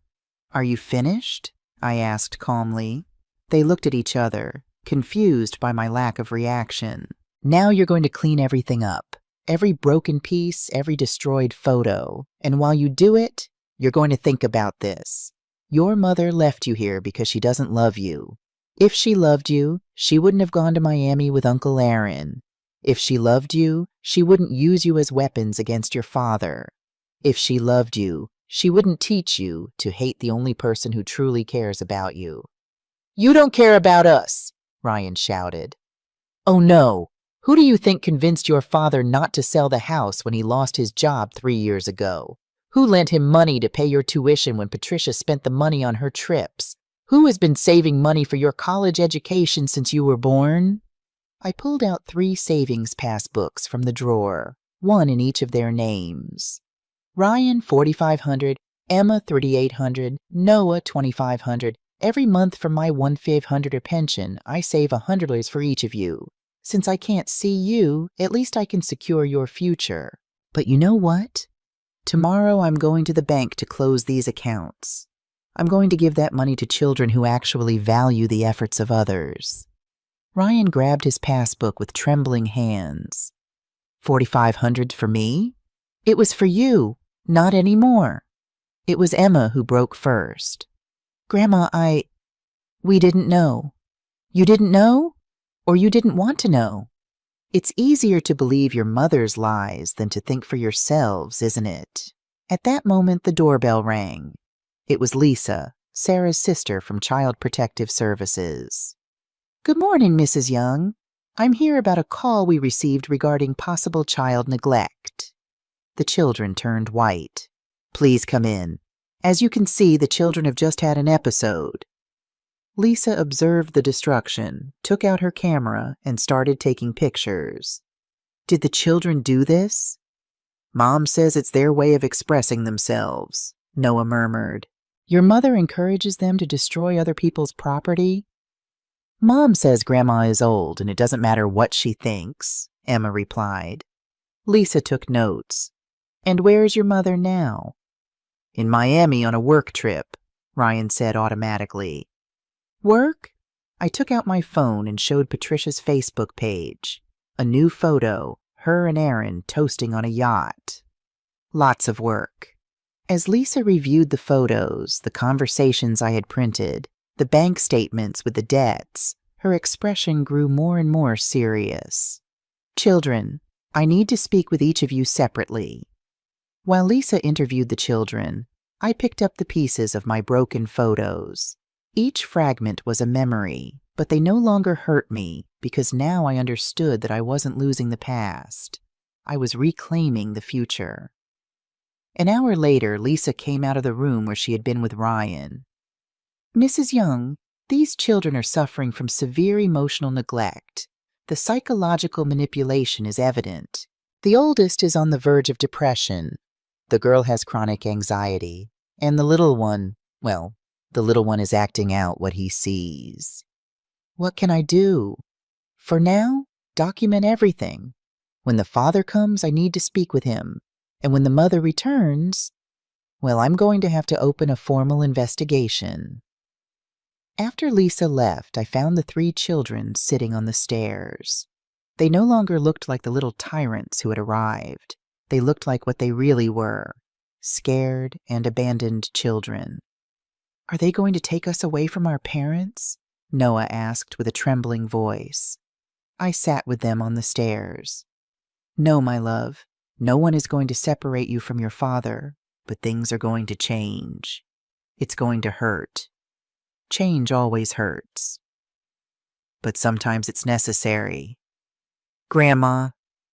Are you finished? I asked calmly. They looked at each other, confused by my lack of reaction. Now you're going to clean everything up. Every broken piece, every destroyed photo. And while you do it, you're going to think about this. Your mother left you here because she doesn't love you. If she loved you, she wouldn't have gone to Miami with Uncle Aaron. If she loved you, she wouldn't use you as weapons against your father. If she loved you, she wouldn't teach you to hate the only person who truly cares about you. You don't care about us, Ryan shouted. Oh no, who do you think convinced your father not to sell the house when he lost his job 3 years ago? Who lent him money to pay your tuition when Patricia spent the money on her trips? Who has been saving money for your college education since you were born? I pulled out 3 savings passbooks from the drawer, one in each of their names. Ryan, $4,500, Emma, $3,800, Noah, $2,500. Every month from my $1,500 pension, I save $100 for each of you. Since I can't see you, at least I can secure your future. But you know what? Tomorrow I'm going to the bank to close these accounts. I'm going to give that money to children who actually value the efforts of others. Ryan grabbed his passbook with trembling hands. $4,500 for me? It was for you, not anymore. It was Emma who broke first. Grandma, we didn't know. You didn't know? Or you didn't want to know? It's easier to believe your mother's lies than to think for yourselves, isn't it? At that moment, the doorbell rang. It was Lisa, Sarah's sister from Child Protective Services. Good morning, Mrs. Young. I'm here about a call we received regarding possible child neglect. The children turned white. Please come in. As you can see, the children have just had an episode. Lisa observed the destruction, took out her camera, and started taking pictures. Did the children do this? Mom says it's their way of expressing themselves, Noah murmured. Your mother encourages them to destroy other people's property? Mom says Grandma is old and it doesn't matter what she thinks, Emma replied. Lisa took notes. And where's your mother now? In Miami on a work trip, Ryan said automatically. Work? I took out my phone and showed Patricia's Facebook page. A new photo, her and Aaron toasting on a yacht. Lots of work. As Lisa reviewed the photos, the conversations I had printed, the bank statements with the debts, her expression grew more and more serious. "Children, I need to speak with each of you separately." While Lisa interviewed the children, I picked up the pieces of my broken photos. Each fragment was a memory, but they no longer hurt me because now I understood that I wasn't losing the past. I was reclaiming the future. An hour later, Lisa came out of the room where she had been with Ryan. "Mrs. Young, these children are suffering from severe emotional neglect. The psychological manipulation is evident. The oldest is on the verge of depression. The girl has chronic anxiety. And the little one, well, the little one is acting out what he sees. What can I do? For now, document everything. When the father comes, I need to speak with him. And when the mother returns, well, I'm going to have to open a formal investigation." After Lisa left, I found the 3 children sitting on the stairs. They no longer looked like the little tyrants who had arrived. They looked like what they really were, scared and abandoned children. "Are they going to take us away from our parents?" Noah asked with a trembling voice. I sat with them on the stairs. "No, my love, no one is going to separate you from your father, but things are going to change. It's going to hurt. Change always hurts. But sometimes it's necessary." "Grandma,"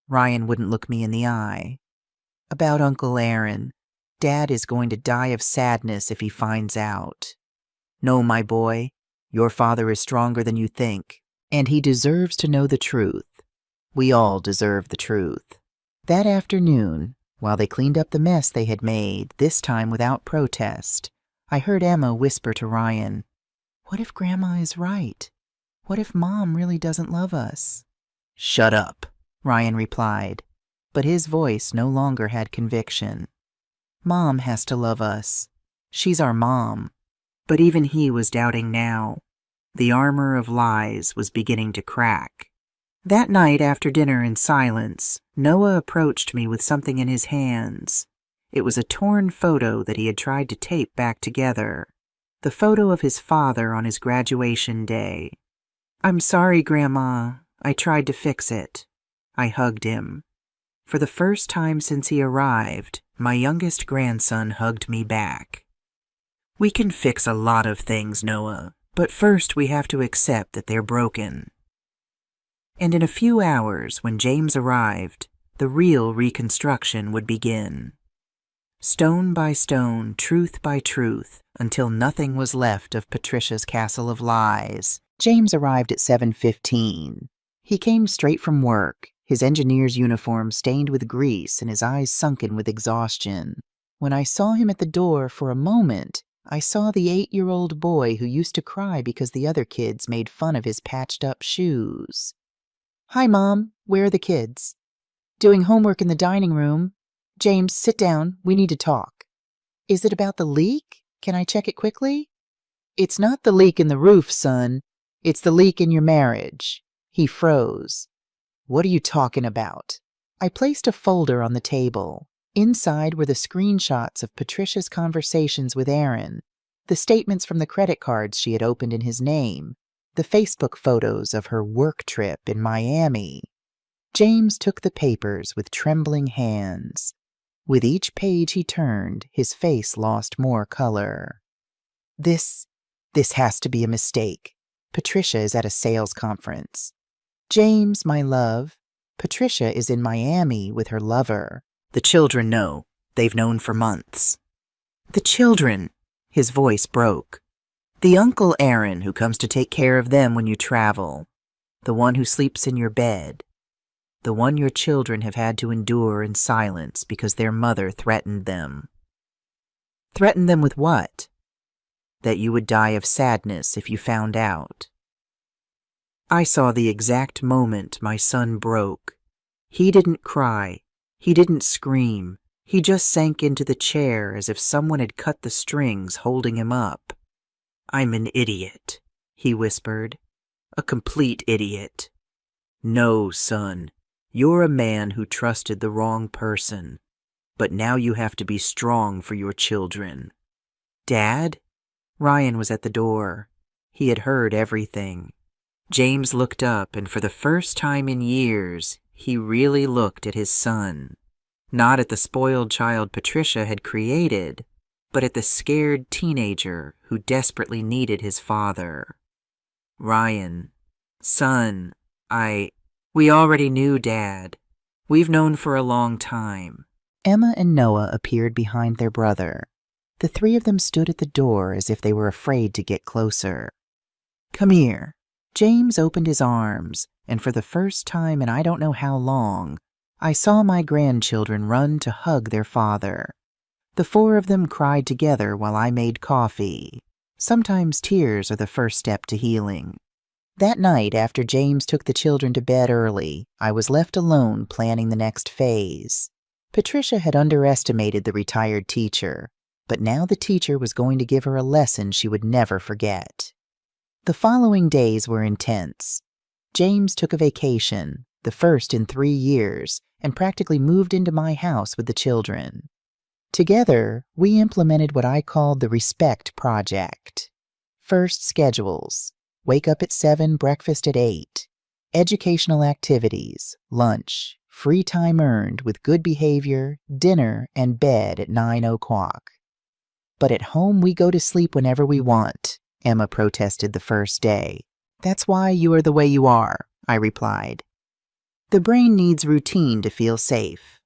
Ryan wouldn't look me in the eye. "About Uncle Aaron, Dad is going to die of sadness if he finds out. No, my boy, your father is stronger than you think, and he deserves to know the truth. We all deserve the truth." That afternoon, while they cleaned up the mess they had made, this time without protest, I heard Emma whisper to Ryan, "What if Grandma is right? What if Mom really doesn't love us?" "Shut up," Ryan replied, but his voice no longer had conviction. "Mom has to love us. She's our mom." But even he was doubting now. The armor of lies was beginning to crack. That night after dinner in silence, Noah approached me with something in his hands. It was a torn photo that he had tried to tape back together. The photo of his father on his graduation day. "I'm sorry, Grandma. I tried to fix it." I hugged him. For the first time since he arrived, my youngest grandson hugged me back. "We can fix a lot of things, Noah, but first we have to accept that they're broken." And in a few hours, when James arrived, the real reconstruction would begin. Stone by stone, truth by truth, until nothing was left of Patricia's castle of lies. James arrived at 7:15. He came straight from work, his engineer's uniform stained with grease and his eyes sunken with exhaustion. When I saw him at the door for a moment, I saw the 8-year-old boy who used to cry because the other kids made fun of his patched-up shoes. "Hi, Mom. Where are the kids?" "Doing homework in the dining room." "James, sit down. We need to talk." "Is it about the leak? Can I check it quickly?" "It's not the leak in the roof, son. It's the leak in your marriage." He froze. "What are you talking about?" I placed a folder on the table. Inside were the screenshots of Patricia's conversations with Aaron, the statements from the credit cards she had opened in his name, the Facebook photos of her work trip in Miami. James took the papers with trembling hands. With each page he turned, his face lost more color. This has to be a mistake. Patricia is at a sales conference." "James, my love, Patricia is in Miami with her lover." "The children know. They've known for months." "The children," his voice broke. "The Uncle Aaron who comes to take care of them when you travel. The one who sleeps in your bed. The one your children have had to endure in silence because their mother threatened them." "Threatened them with what?" "That you would die of sadness if you found out." I saw the exact moment my son broke. He didn't cry. He didn't scream. He just sank into the chair as if someone had cut the strings holding him up. "I'm an idiot," he whispered. "A complete idiot. No, son. You're a man who trusted the wrong person. But now you have to be strong for your children." "Dad?" Ryan was at the door. He had heard everything. James looked up, and for the first time in years, he really looked at his son. Not at the spoiled child Patricia had created, but at the scared teenager who desperately needed his father. "Ryan, son, we already knew, Dad. We've known for a long time." Emma and Noah appeared behind their brother. The three of them stood at the door as if they were afraid to get closer. "Come here." James opened his arms, and for the first time in I don't know how long, I saw my grandchildren run to hug their father. The four of them cried together while I made coffee. Sometimes tears are the first step to healing. That night, after James took the children to bed early, I was left alone planning the next phase. Patricia had underestimated the retired teacher, but now the teacher was going to give her a lesson she would never forget. The following days were intense. James took a vacation, the first in 3 years, and practically moved into my house with the children. Together, we implemented what I called the Respect Project. First, schedules. Wake up at 7, breakfast at 8. Educational activities, lunch, free time earned with good behavior, dinner, and bed at 9 o'clock. "But at home we go to sleep whenever we want," Emma protested the first day. "That's why you are the way you are," I replied. The brain needs routine to feel safe.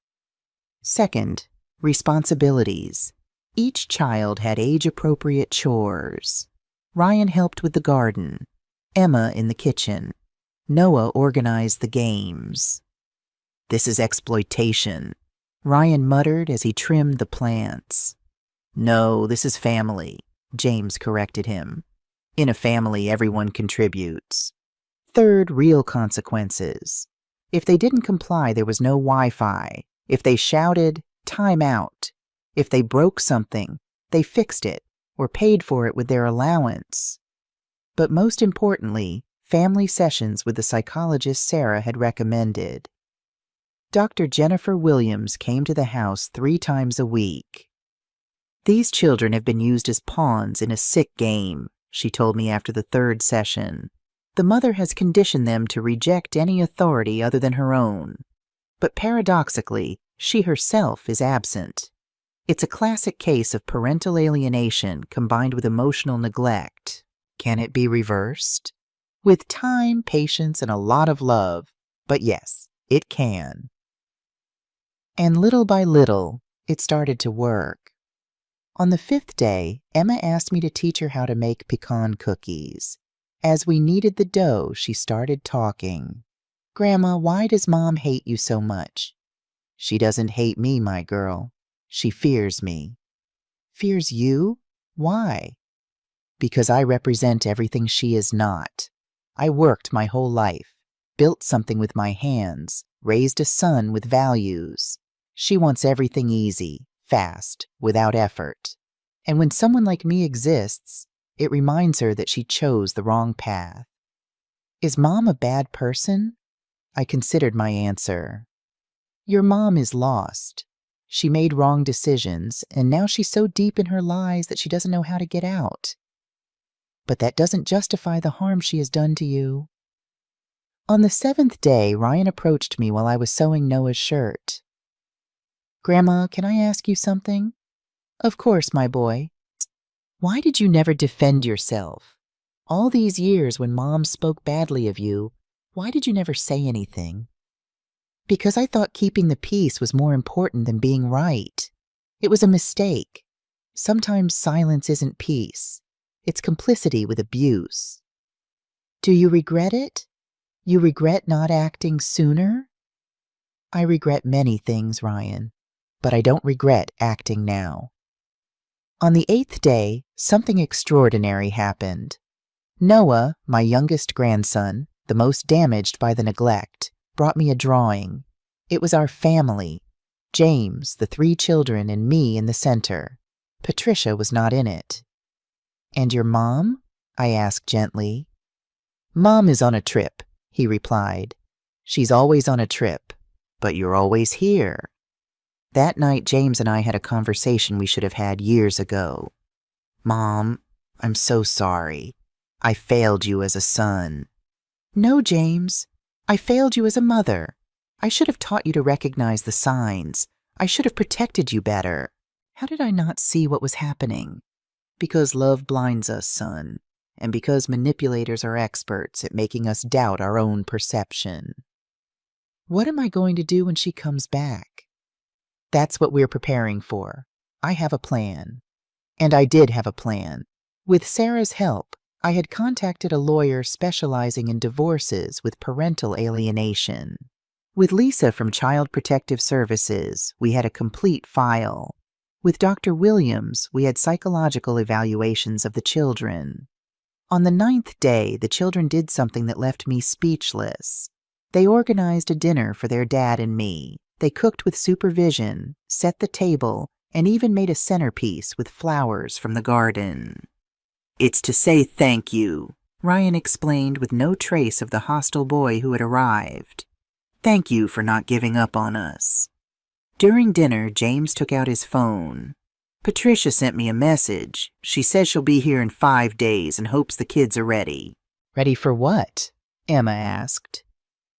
Second, responsibilities. Each child had age-appropriate chores. Ryan helped with the garden, Emma in the kitchen. Noah organized the games. "This is exploitation," Ryan muttered as he trimmed the plants. "No, this is family," James corrected him. "In a family, everyone contributes." Third, real consequences. If they didn't comply, there was no Wi-Fi. If they shouted, time out. If they broke something, they fixed it or paid for it with their allowance. But most importantly, family sessions with the psychologist Sarah had recommended. Dr. Jennifer Williams came to the house 3 times a week. "These children have been used as pawns in a sick game," she told me after the 3rd session. "The mother has conditioned them to reject any authority other than her own. But paradoxically, she herself is absent. It's a classic case of parental alienation combined with emotional neglect. Can it be reversed? With time, patience, and a lot of love. But yes, it can." And little by little, it started to work. On the 5th day, Emma asked me to teach her how to make pecan cookies. As we kneaded the dough, she started talking. "Grandma, why does Mom hate you so much?" "She doesn't hate me, my girl. She fears me." "Fears you? Why?" "Because I represent everything she is not. I worked my whole life, built something with my hands, raised a son with values. She wants everything easy, fast, without effort. And when someone like me exists, it reminds her that she chose the wrong path." "Is Mom a bad person?" I considered my answer. "Your mom is lost. She made wrong decisions, and now she's so deep in her lies that she doesn't know how to get out. But that doesn't justify the harm she has done to you." On the 7th day, Ryan approached me while I was sewing Noah's shirt. "Grandma, can I ask you something?" "Of course, my boy." "Why did you never defend yourself? All these years when Mom spoke badly of you, why did you never say anything?" "Because I thought keeping the peace was more important than being right. It was a mistake. Sometimes silence isn't peace. It's complicity with abuse." "Do you regret it? You regret not acting sooner?" "I regret many things, Ryan, but I don't regret acting now." On the 8th day, something extraordinary happened. Noah, my youngest grandson, the most damaged by the neglect, brought me a drawing. It was our family. James, the 3 children, and me in the center. Patricia was not in it. "And your mom?" I asked gently. "Mom is on a trip," he replied. "She's always on a trip, but you're always here." That night, James and I had a conversation we should have had years ago. "Mom, I'm so sorry. I failed you as a son." "No, James. I failed you as a mother. I should have taught you to recognize the signs. I should have protected you better. How did I not see what was happening?" "Because love blinds us, son, and because manipulators are experts at making us doubt our own perception." "What am I going to do when she comes back?" "That's what we're preparing for. I have a plan." And I did have a plan. With Sarah's help, I had contacted a lawyer specializing in divorces with parental alienation. With Lisa from Child Protective Services, we had a complete file. With Dr. Williams, we had psychological evaluations of the children. On the 9th day, the children did something that left me speechless. They organized a dinner for their dad and me. They cooked with supervision, set the table, and even made a centerpiece with flowers from the garden. "It's to say thank you," Ryan explained with no trace of the hostile boy who had arrived. "Thank you for not giving up on us." During dinner, James took out his phone. "Patricia sent me a message. She says she'll be here in 5 days and hopes the kids are ready." "Ready for what?" Emma asked.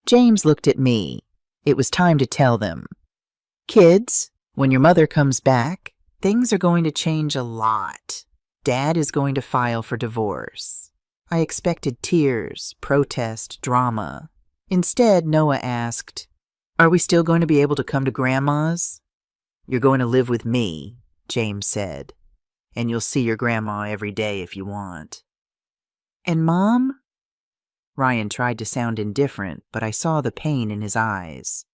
James looked at me. It was time to tell them. "Kids, when your mother comes back, things are going to change a lot. Dad is going to file for divorce." I expected tears, protest, drama. Instead, Noah asked, "Are we still going to be able to come to Grandma's?" "You're going to live with me," James said, "and you'll see your grandma every day if you want." "And Mom?" Ryan tried to sound indifferent, but I saw the pain in his eyes.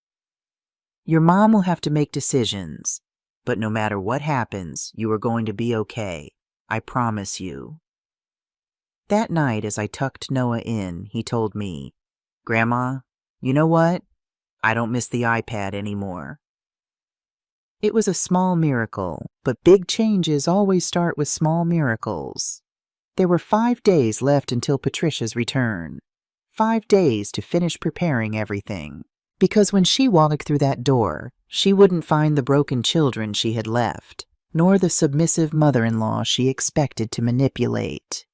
"Your mom will have to make decisions, but no matter what happens, you are going to be okay. I promise you." That night, as I tucked Noah in, he told me, "Grandma, you know what? I don't miss the iPad anymore." It was a small miracle, but big changes always start with small miracles. There were 5 days left until Patricia's return. 5 days to finish preparing everything. Because when she walked through that door, she wouldn't find the broken children she had left, nor the submissive mother-in-law she expected to manipulate.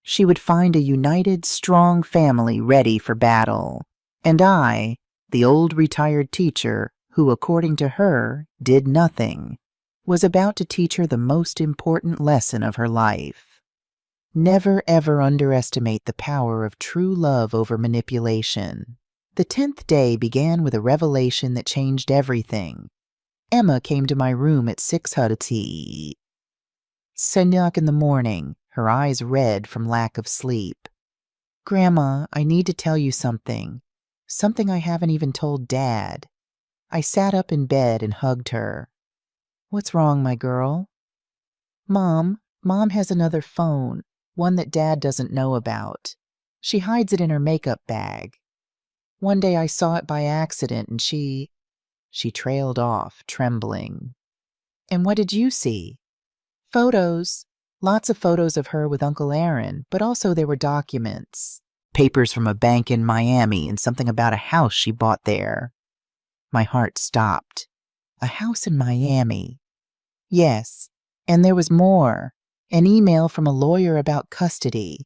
She would find a united, strong family ready for battle. And I, the old retired teacher who, according to her, did nothing, was about to teach her the most important lesson of her life. Never ever underestimate the power of true love over manipulation. The 10th day began with a revelation that changed everything. Emma came to my room at 6:30 in the morning, her eyes red from lack of sleep. "Grandma, I need to tell you something. Something I haven't even told Dad." I sat up in bed and hugged her. "What's wrong, my girl?" Mom has another phone, one that Dad doesn't know about. She hides it in her makeup bag. One day I saw it by accident and she trailed off, trembling. "And what did you see?" "Photos. Lots of photos of her with Uncle Aaron, but also there were documents. Papers from a bank in Miami and something about a house she bought there." My heart stopped. A house in Miami. Yes, and there was more. An email from a lawyer about custody.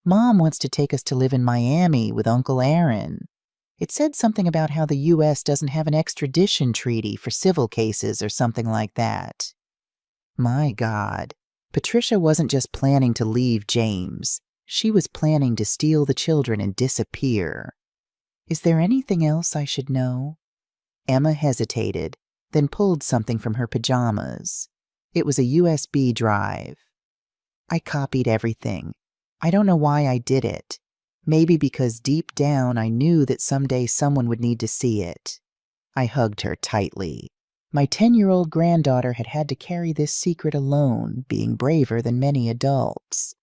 Mom wants to take us to live in Miami with Uncle Aaron. It said something about how the U.S. doesn't have an extradition treaty for civil cases or something like that. My God, Patricia wasn't just planning to leave James. She was planning to steal the children and disappear. "Is there anything else I should know?" Emma hesitated, then pulled something from her pajamas. It was a USB drive. I copied everything. I don't know why I did it. Maybe because deep down I knew that someday someone would need to see it. I hugged her tightly. My 10-year-old granddaughter had had to carry this secret alone, being braver than many adults.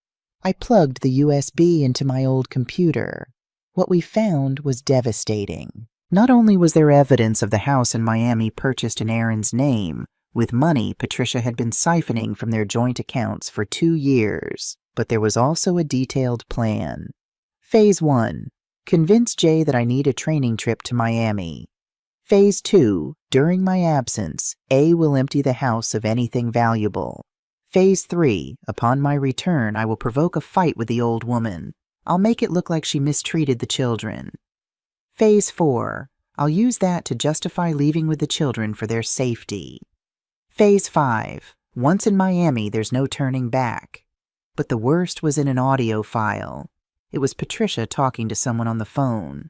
I plugged the USB into my old computer. What we found was devastating. Not only was there evidence of the house in Miami purchased in Aaron's name, with money Patricia had been siphoning from their joint accounts for 2 years, but there was also a detailed plan. Phase 1. Convince Jay that I need a training trip to Miami. Phase 2. During my absence, A will empty the house of anything valuable. Phase 3. Upon my return, I will provoke a fight with the old woman. I'll make it look like she mistreated the children. Phase 4. I'll use that to justify leaving with the children for their safety. Phase 5. Once in Miami, there's no turning back. But the worst was in an audio file. It was Patricia talking to someone on the phone.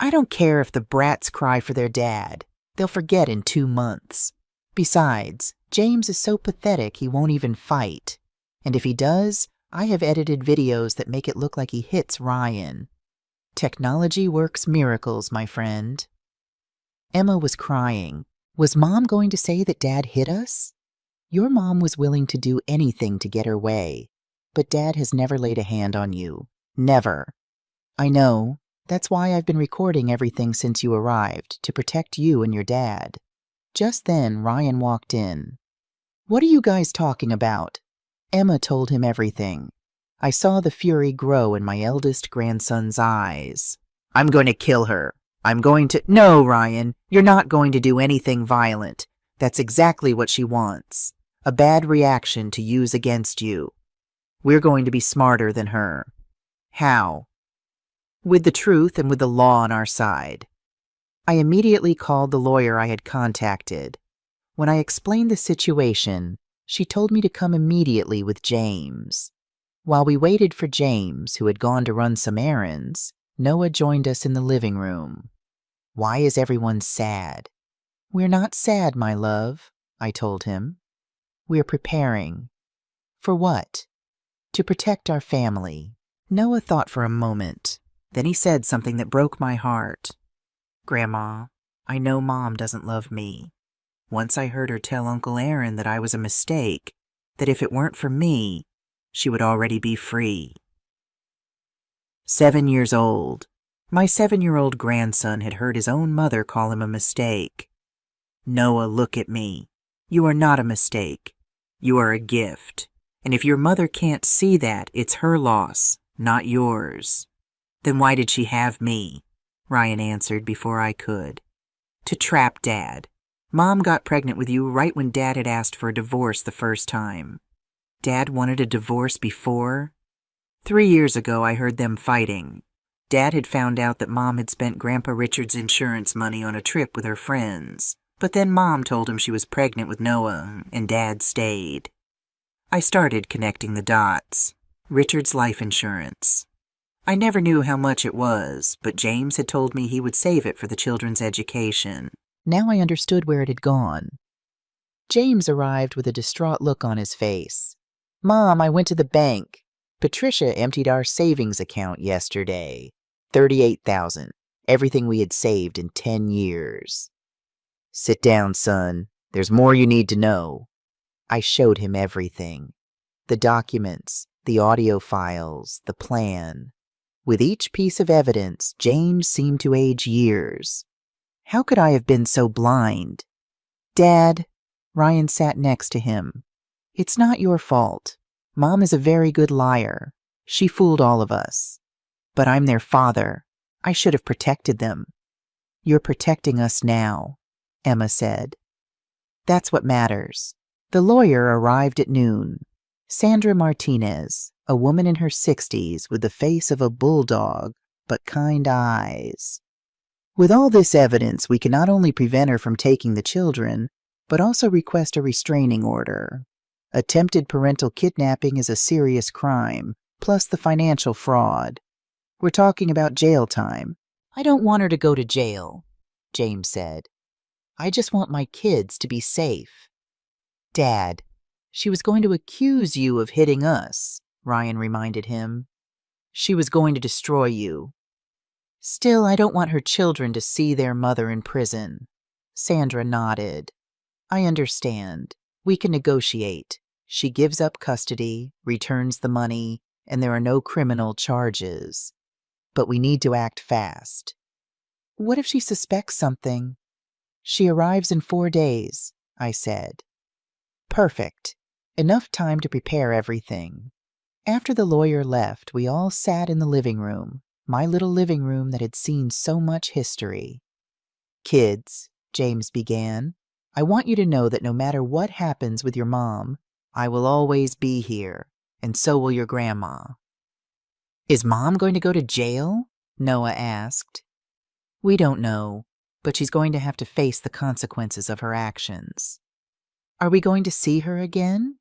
I don't care if the brats cry for their dad. They'll forget in 2 months. Besides, James is so pathetic he won't even fight. And if he does, I have edited videos that make it look like he hits Ryan. Technology works miracles, my friend. Emma was crying. Was Mom going to say that Dad hit us? Your mom was willing to do anything to get her way, but Dad has never laid a hand on you. Never. I know. That's why I've been recording everything since you arrived, to protect you and your dad. Just then, Ryan walked in. What are you guys talking about? Emma told him everything. I saw the fury grow in my eldest grandson's eyes. I'm going to kill her. I'm going to— No, Ryan, you're not going to do anything violent. That's exactly what she wants. A bad reaction to use against you. We're going to be smarter than her. How? With the truth and with the law on our side. I immediately called the lawyer I had contacted. When I explained the situation, she told me to come immediately with James. While we waited for James, who had gone to run some errands, Noah joined us in the living room. Why is everyone sad? We're not sad, my love, I told him. We're preparing. For what? To protect our family. Noah thought for a moment. Then he said something that broke my heart. Grandma, I know Mom doesn't love me. Once I heard her tell Uncle Aaron that I was a mistake, that if it weren't for me, she would already be free. 7 years old. My 7-year-old grandson had heard his own mother call him a mistake. Noah, look at me. You are not a mistake. You are a gift. And if your mother can't see that, it's her loss, not yours. Then why did she have me? Ryan answered before I could. To trap Dad. Mom got pregnant with you right when Dad had asked for a divorce the first time. Dad wanted a divorce before? 3 years ago, I heard them fighting. Dad had found out that Mom had spent Grandpa Richard's insurance money on a trip with her friends. But then Mom told him she was pregnant with Noah, and Dad stayed. I started connecting the dots. Richard's life insurance. I never knew how much it was, but James had told me he would save it for the children's education. Now I understood where it had gone. James arrived with a distraught look on his face. Mom, I went to the bank. Patricia emptied our savings account yesterday. $38,000. Everything we had saved in 10 years. Sit down, son. There's more you need to know. I showed him everything. The documents, the audio files, the plan. With each piece of evidence, James seemed to age years. How could I have been so blind? Dad, Ryan sat next to him. It's not your fault. Mom is a very good liar. She fooled all of us. But I'm their father. I should have protected them. You're protecting us now, Emma said. That's what matters. The lawyer arrived at noon. Sandra Martinez, a woman in her 60s with the face of a bulldog, but kind eyes. With all this evidence, we can not only prevent her from taking the children, but also request a restraining order. Attempted parental kidnapping is a serious crime, plus the financial fraud. We're talking about jail time. I don't want her to go to jail, James said. I just want my kids to be safe. Dad, she was going to accuse you of hitting us, Ryan reminded him. She was going to destroy you. Still, I don't want her children to see their mother in prison. Sandra nodded. I understand. We can negotiate. She gives up custody, returns the money, and there are no criminal charges. But we need to act fast. What if she suspects something? She arrives in 4 days, I said. Perfect. Enough time to prepare everything. After the lawyer left, we all sat in the living room, my little living room that had seen so much history. Kids, James began, I want you to know that no matter what happens with your mom, I will always be here, and so will your grandma." "Is Mom going to go to jail?" Noah asked. "We don't know, but she's going to have to face the consequences of her actions." "Are we going to see her again?"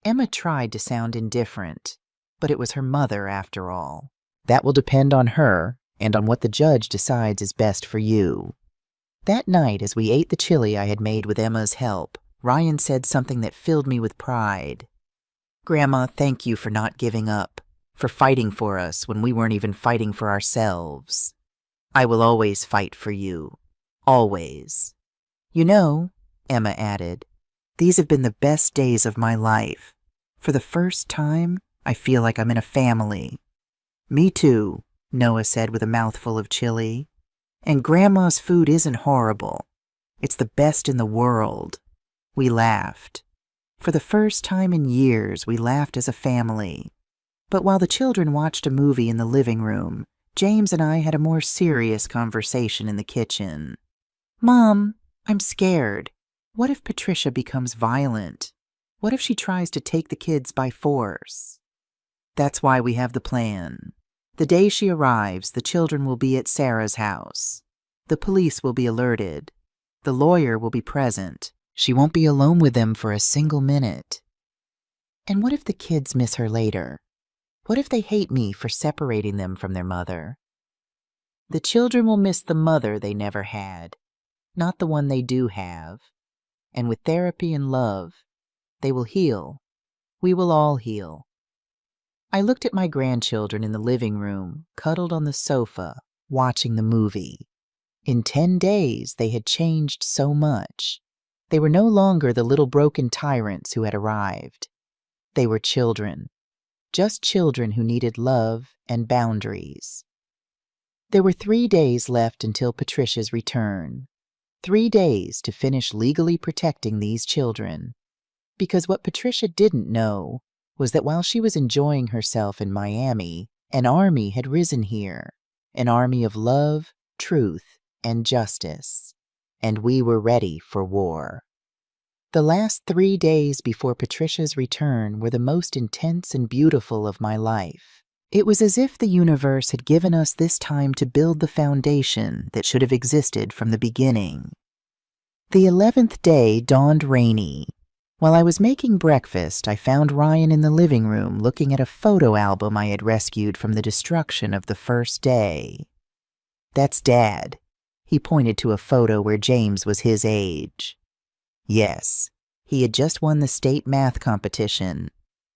Emma tried to sound indifferent, but it was her mother after all. "That will depend on her and on what the judge decides is best for you." That night, as we ate the chili I had made with Emma's help, Ryan said something that filled me with pride. "Grandma, thank you for not giving up, for fighting for us when we weren't even fighting for ourselves. I will always fight for you. Always." "You know," Emma added, "these have been the best days of my life. For the first time, I feel like I'm in a family." "Me too," Noah said with a mouthful of chili. "And Grandma's food isn't horrible. It's the best in the world." We laughed. For the first time in years, we laughed as a family. But while the children watched a movie in the living room, James and I had a more serious conversation in the kitchen. "Mom, I'm scared. What if Patricia becomes violent? What if she tries to take the kids by force?" "That's why we have the plan. The day she arrives, the children will be at Sarah's house. The police will be alerted. The lawyer will be present. She won't be alone with them for a single minute." "And what if the kids miss her later? What if they hate me for separating them from their mother?" "The children will miss the mother they never had, not the one they do have. And with therapy and love, they will heal. We will all heal." I looked at my grandchildren in the living room, cuddled on the sofa, watching the movie. In 10 days, they had changed so much. They were no longer the little broken tyrants who had arrived. They were children, just children who needed love and boundaries. There were 3 days left until Patricia's return. 3 days to finish legally protecting these children. Because what Patricia didn't know was that while she was enjoying herself in Miami, an army had risen here, an army of love, truth, and justice. And we were ready for war. The last 3 days before Patricia's return were the most intense and beautiful of my life. It was as if the universe had given us this time to build the foundation that should have existed from the beginning. The 11th day dawned rainy. While I was making breakfast, I found Ryan in the living room looking at a photo album I had rescued from the destruction of the first day. "That's Dad." He pointed to a photo where James was his age. Yes, he had just won the state math competition.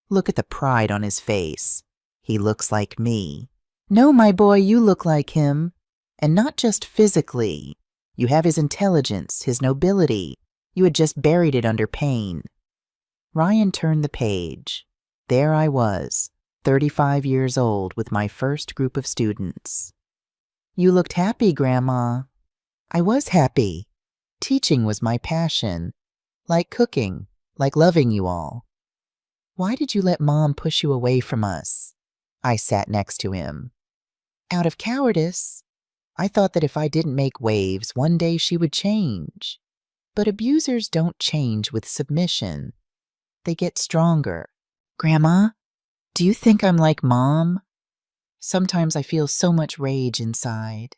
Look at the pride on his face. He looks like me. "No, my boy, you look like him. And not just physically. You have his intelligence, his nobility. You had just buried it under pain." Ryan turned the page. There I was, 35 years old with my first group of students. "You looked happy, Grandma." I was happy. Teaching was my passion. Like cooking, like loving you all. "Why did you let Mom push you away from us?" I sat next to him. "Out of cowardice. I thought that if I didn't make waves, one day she would change. But abusers don't change with submission. They get stronger." "Grandma, do you think I'm like Mom? Sometimes I feel so much rage inside."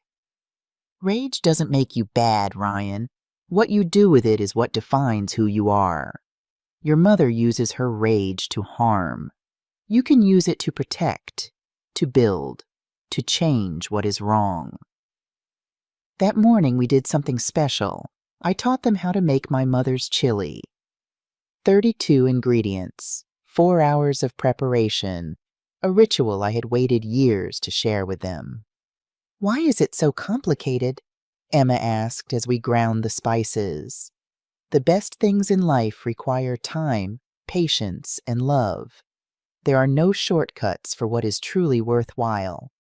"Rage doesn't make you bad, Ryan. What you do with it is what defines who you are. Your mother uses her rage to harm. You can use it to protect, to build, to change what is wrong." That morning we did something special. I taught them how to make my mother's chili. 32 ingredients, 4 hours of preparation, a ritual I had waited years to share with them. "Why is it so complicated?" Emma asked as we ground the spices. The best things in life require time, patience, and love. There are no shortcuts for what is truly worthwhile.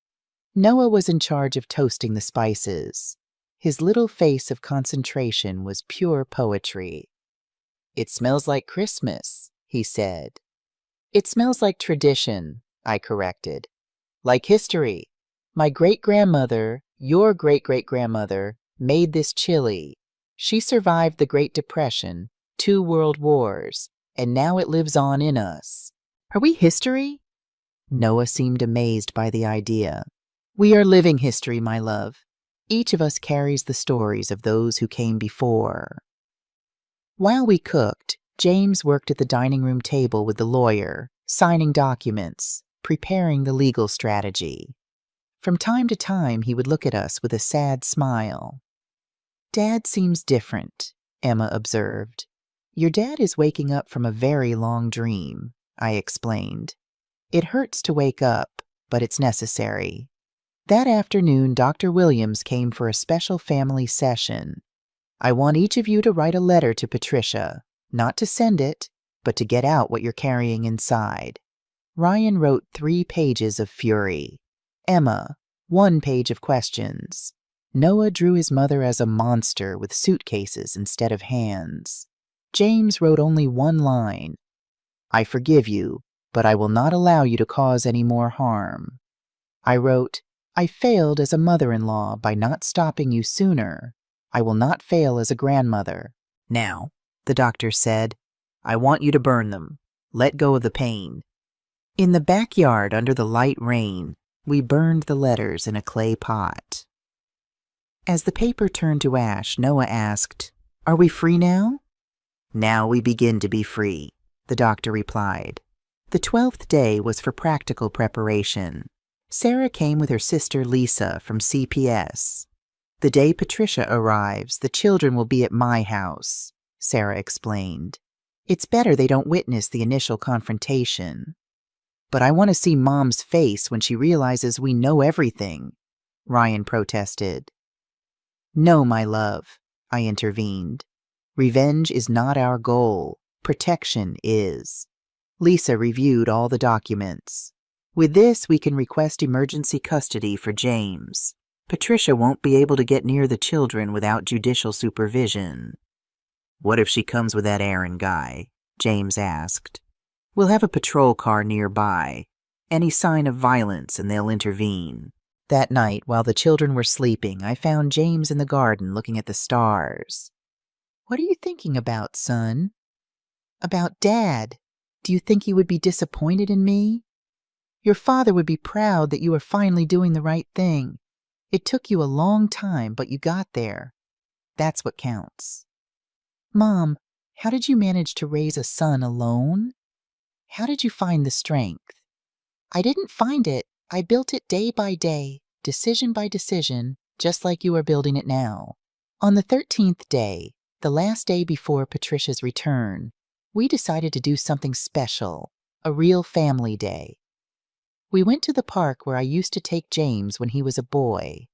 Noah was in charge of toasting the spices. His little face of concentration was pure poetry. "It smells like Christmas," he said. "It smells like tradition," I corrected. "Like history. My great-grandmother, your great-great-grandmother, made this chili. She survived the Great Depression, 2 world wars, and now it lives on in us. Are we history? Noah seemed amazed by the idea. We are living history, my love. Each of us carries the stories of those who came before. While we cooked, James worked at the dining room table with the lawyer, signing documents, preparing the legal strategy. From time to time, he would look at us with a sad smile. Dad seems different, Emma observed. Your dad is waking up from a very long dream, I explained. It hurts to wake up, but it's necessary. That afternoon, Dr. Williams came for a special family session. I want each of you to write a letter to Patricia, not to send it, but to get out what you're carrying inside. Ryan wrote 3 pages of fury. Emma, 1 page of questions. Noah drew his mother as a monster with suitcases instead of hands. James wrote only 1 line. I forgive you, but I will not allow you to cause any more harm. I wrote, I failed as a mother-in-law by not stopping you sooner. I will not fail as a grandmother. Now, the doctor said, I want you to burn them. Let go of the pain. In the backyard under the light rain, we burned the letters in a clay pot. As the paper turned to ash, Noah asked, Are we free now? Now we begin to be free, the doctor replied. The 12th day was for practical preparation. Sarah came with her sister Lisa from CPS. The day Patricia arrives, the children will be at my house, Sarah explained. It's better they don't witness the initial confrontation. But I want to see Mom's face when she realizes we know everything, Ryan protested. No, my love, I intervened. Revenge is not our goal. Protection is. Lisa reviewed all the documents. With this, we can request emergency custody for James. Patricia won't be able to get near the children without judicial supervision. What if she comes with that errand guy? James asked. We'll have a patrol car nearby. Any sign of violence and they'll intervene. That night, while the children were sleeping, I found James in the garden looking at the stars. What are you thinking about, son? About Dad. Do you think he would be disappointed in me? Your father would be proud that you are finally doing the right thing. It took you a long time, but you got there. That's what counts. Mom, how did you manage to raise a son alone? How did you find the strength? I didn't find it. I built it day by day, decision by decision, just like you are building it now. On the 13th day, the last day before Patricia's return, we decided to do something special, a real family day. We went to the park where I used to take James when he was a boy.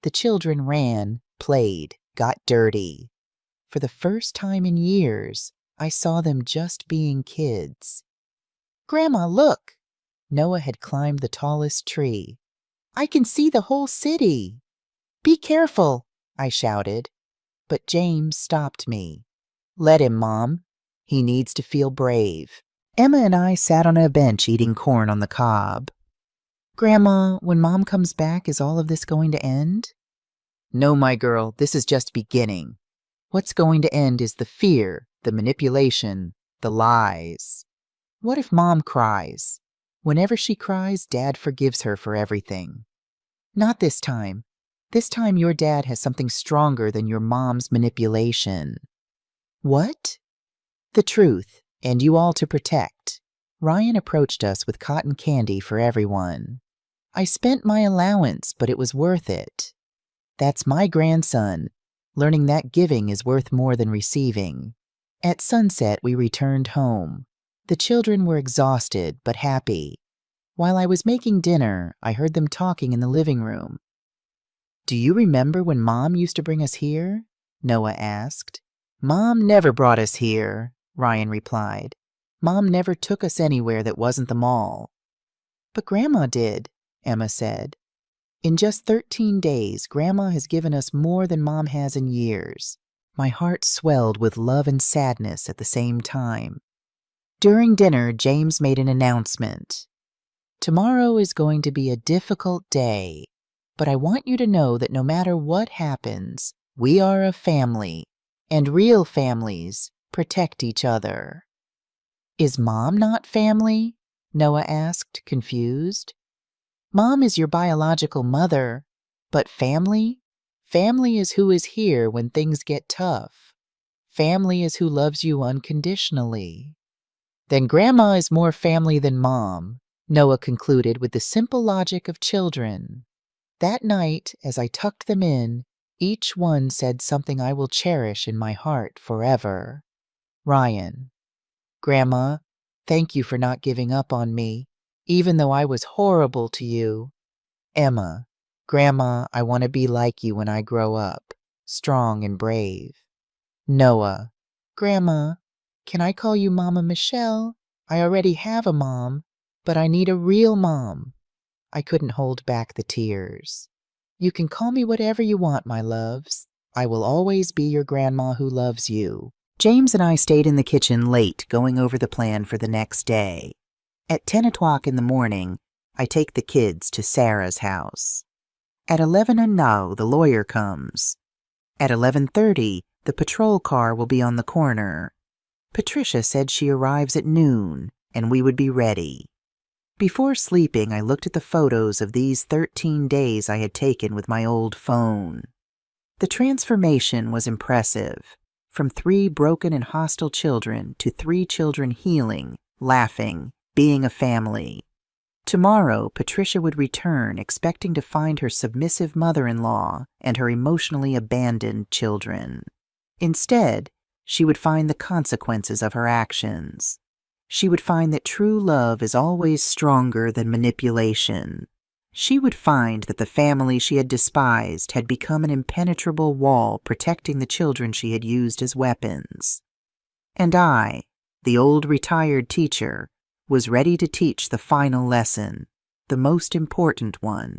The children ran, played, got dirty. For the first time in years, I saw them just being kids. Grandma, look! Noah had climbed the tallest tree. I can see the whole city. Be careful, I shouted. But James stopped me. Let him, Mom. He needs to feel brave. Emma and I sat on a bench eating corn on the cob. Grandma, when Mom comes back, is all of this going to end? No, my girl, this is just beginning. What's going to end is the fear, the manipulation, the lies. What if Mom cries? Whenever she cries, Dad forgives her for everything. Not this time. This time your dad has something stronger than your mom's manipulation. What? The truth, and you all to protect. Ryan approached us with cotton candy for everyone. I spent my allowance, but it was worth it. That's my grandson, learning that giving is worth more than receiving. At sunset, we returned home. The children were exhausted, but happy. While I was making dinner, I heard them talking in the living room. Do you remember when Mom used to bring us here? Noah asked. Mom never brought us here, Ryan replied. Mom never took us anywhere that wasn't the mall. But Grandma did, Emma said. In just 13 days, Grandma has given us more than Mom has in years. My heart swelled with love and sadness at the same time. During dinner, James made an announcement. Tomorrow is going to be a difficult day, but I want you to know that no matter what happens, we are a family, and real families protect each other. Is Mom not family? Noah asked, confused. Mom is your biological mother, but family? Family is who is here when things get tough. Family is who loves you unconditionally. Then Grandma is more family than Mom, Noah concluded with the simple logic of children. That night, as I tucked them in, each one said something I will cherish in my heart forever. Ryan: Grandma, thank you for not giving up on me, even though I was horrible to you. Emma: Grandma, I want to be like you when I grow up, strong and brave. Noah: Grandma, can I call you Mama Michelle? I already have a mom, but I need a real mom. I couldn't hold back the tears. You can call me whatever you want, my loves. I will always be your grandma who loves you. James and I stayed in the kitchen late, going over the plan for the next day. At 10 o'clock in the morning, I take the kids to Sarah's house. At 11:00, the lawyer comes. At 11:30, the patrol car will be on the corner. Patricia said she arrives at noon, and we would be ready. Before sleeping, I looked at the photos of these 13 days I had taken with my old phone. The transformation was impressive. From 3 broken and hostile children to 3 children healing, laughing, being a family. Tomorrow, Patricia would return, expecting to find her submissive mother-in-law and her emotionally abandoned children. Instead, she would find the consequences of her actions. She would find that true love is always stronger than manipulation. She would find that the family she had despised had become an impenetrable wall protecting the children she had used as weapons. And I, the old retired teacher, was ready to teach the final lesson, the most important one,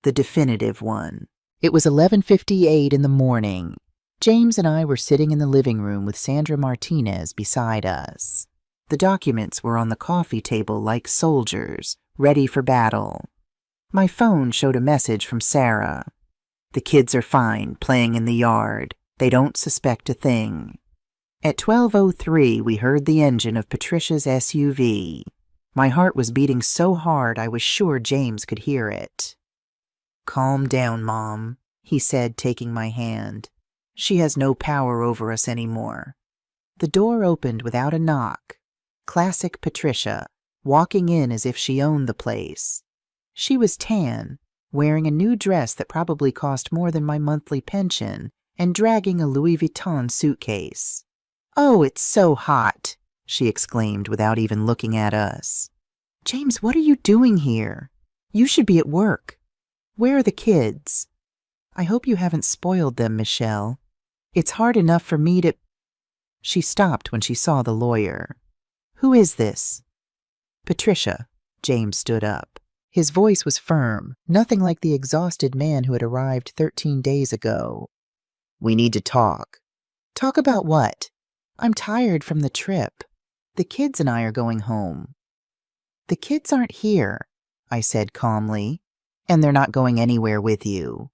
the definitive one. It was 11:58 in the morning. James and I were sitting in the living room with Sandra Martinez beside us. The documents were on the coffee table like soldiers, ready for battle. My phone showed a message from Sarah. The kids are fine, playing in the yard. They don't suspect a thing. At 12:03, we heard the engine of Patricia's SUV. My heart was beating so hard I was sure James could hear it. Calm down, Mom, he said, taking my hand. She has no power over us anymore. The door opened without a knock. Classic Patricia, walking in as if she owned the place. She was tan, wearing a new dress that probably cost more than my monthly pension, and dragging a Louis Vuitton suitcase. "Oh, it's so hot," she exclaimed without even looking at us. "James, what are you doing here? You should be at work. Where are the kids? I hope you haven't spoiled them, Michelle. It's hard enough for me to—" She stopped when she saw the lawyer. "Who is this?" "Patricia." James stood up. His voice was firm, nothing like the exhausted man who had arrived 13 days ago. "We need to talk." "Talk about what? I'm tired from the trip. The kids and I are going home." "The kids aren't here," I said calmly, "and they're not going anywhere with you."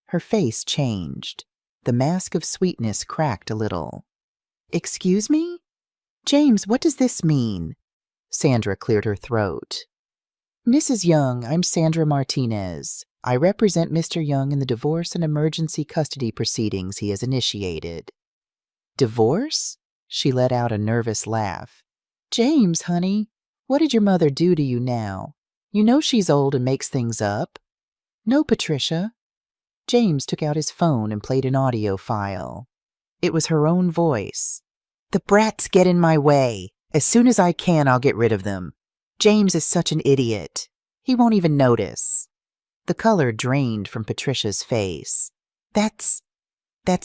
Her face changed. The mask of sweetness cracked a little. "Excuse me? James, what does this mean?" Sandra cleared her throat. "Mrs. Young, I'm Sandra Martinez. I represent Mr. Young in the divorce and emergency custody proceedings he has initiated." "Divorce?" She let out a nervous laugh. "James, honey, what did your mother do to you now? You know she's old and makes things up." "No, Patricia." James took out his phone and played an audio file. It was her own voice. "The brats get in my way. As soon as I can, I'll get rid of them. James is such an idiot. He won't even notice." The color drained from Patricia's face. That's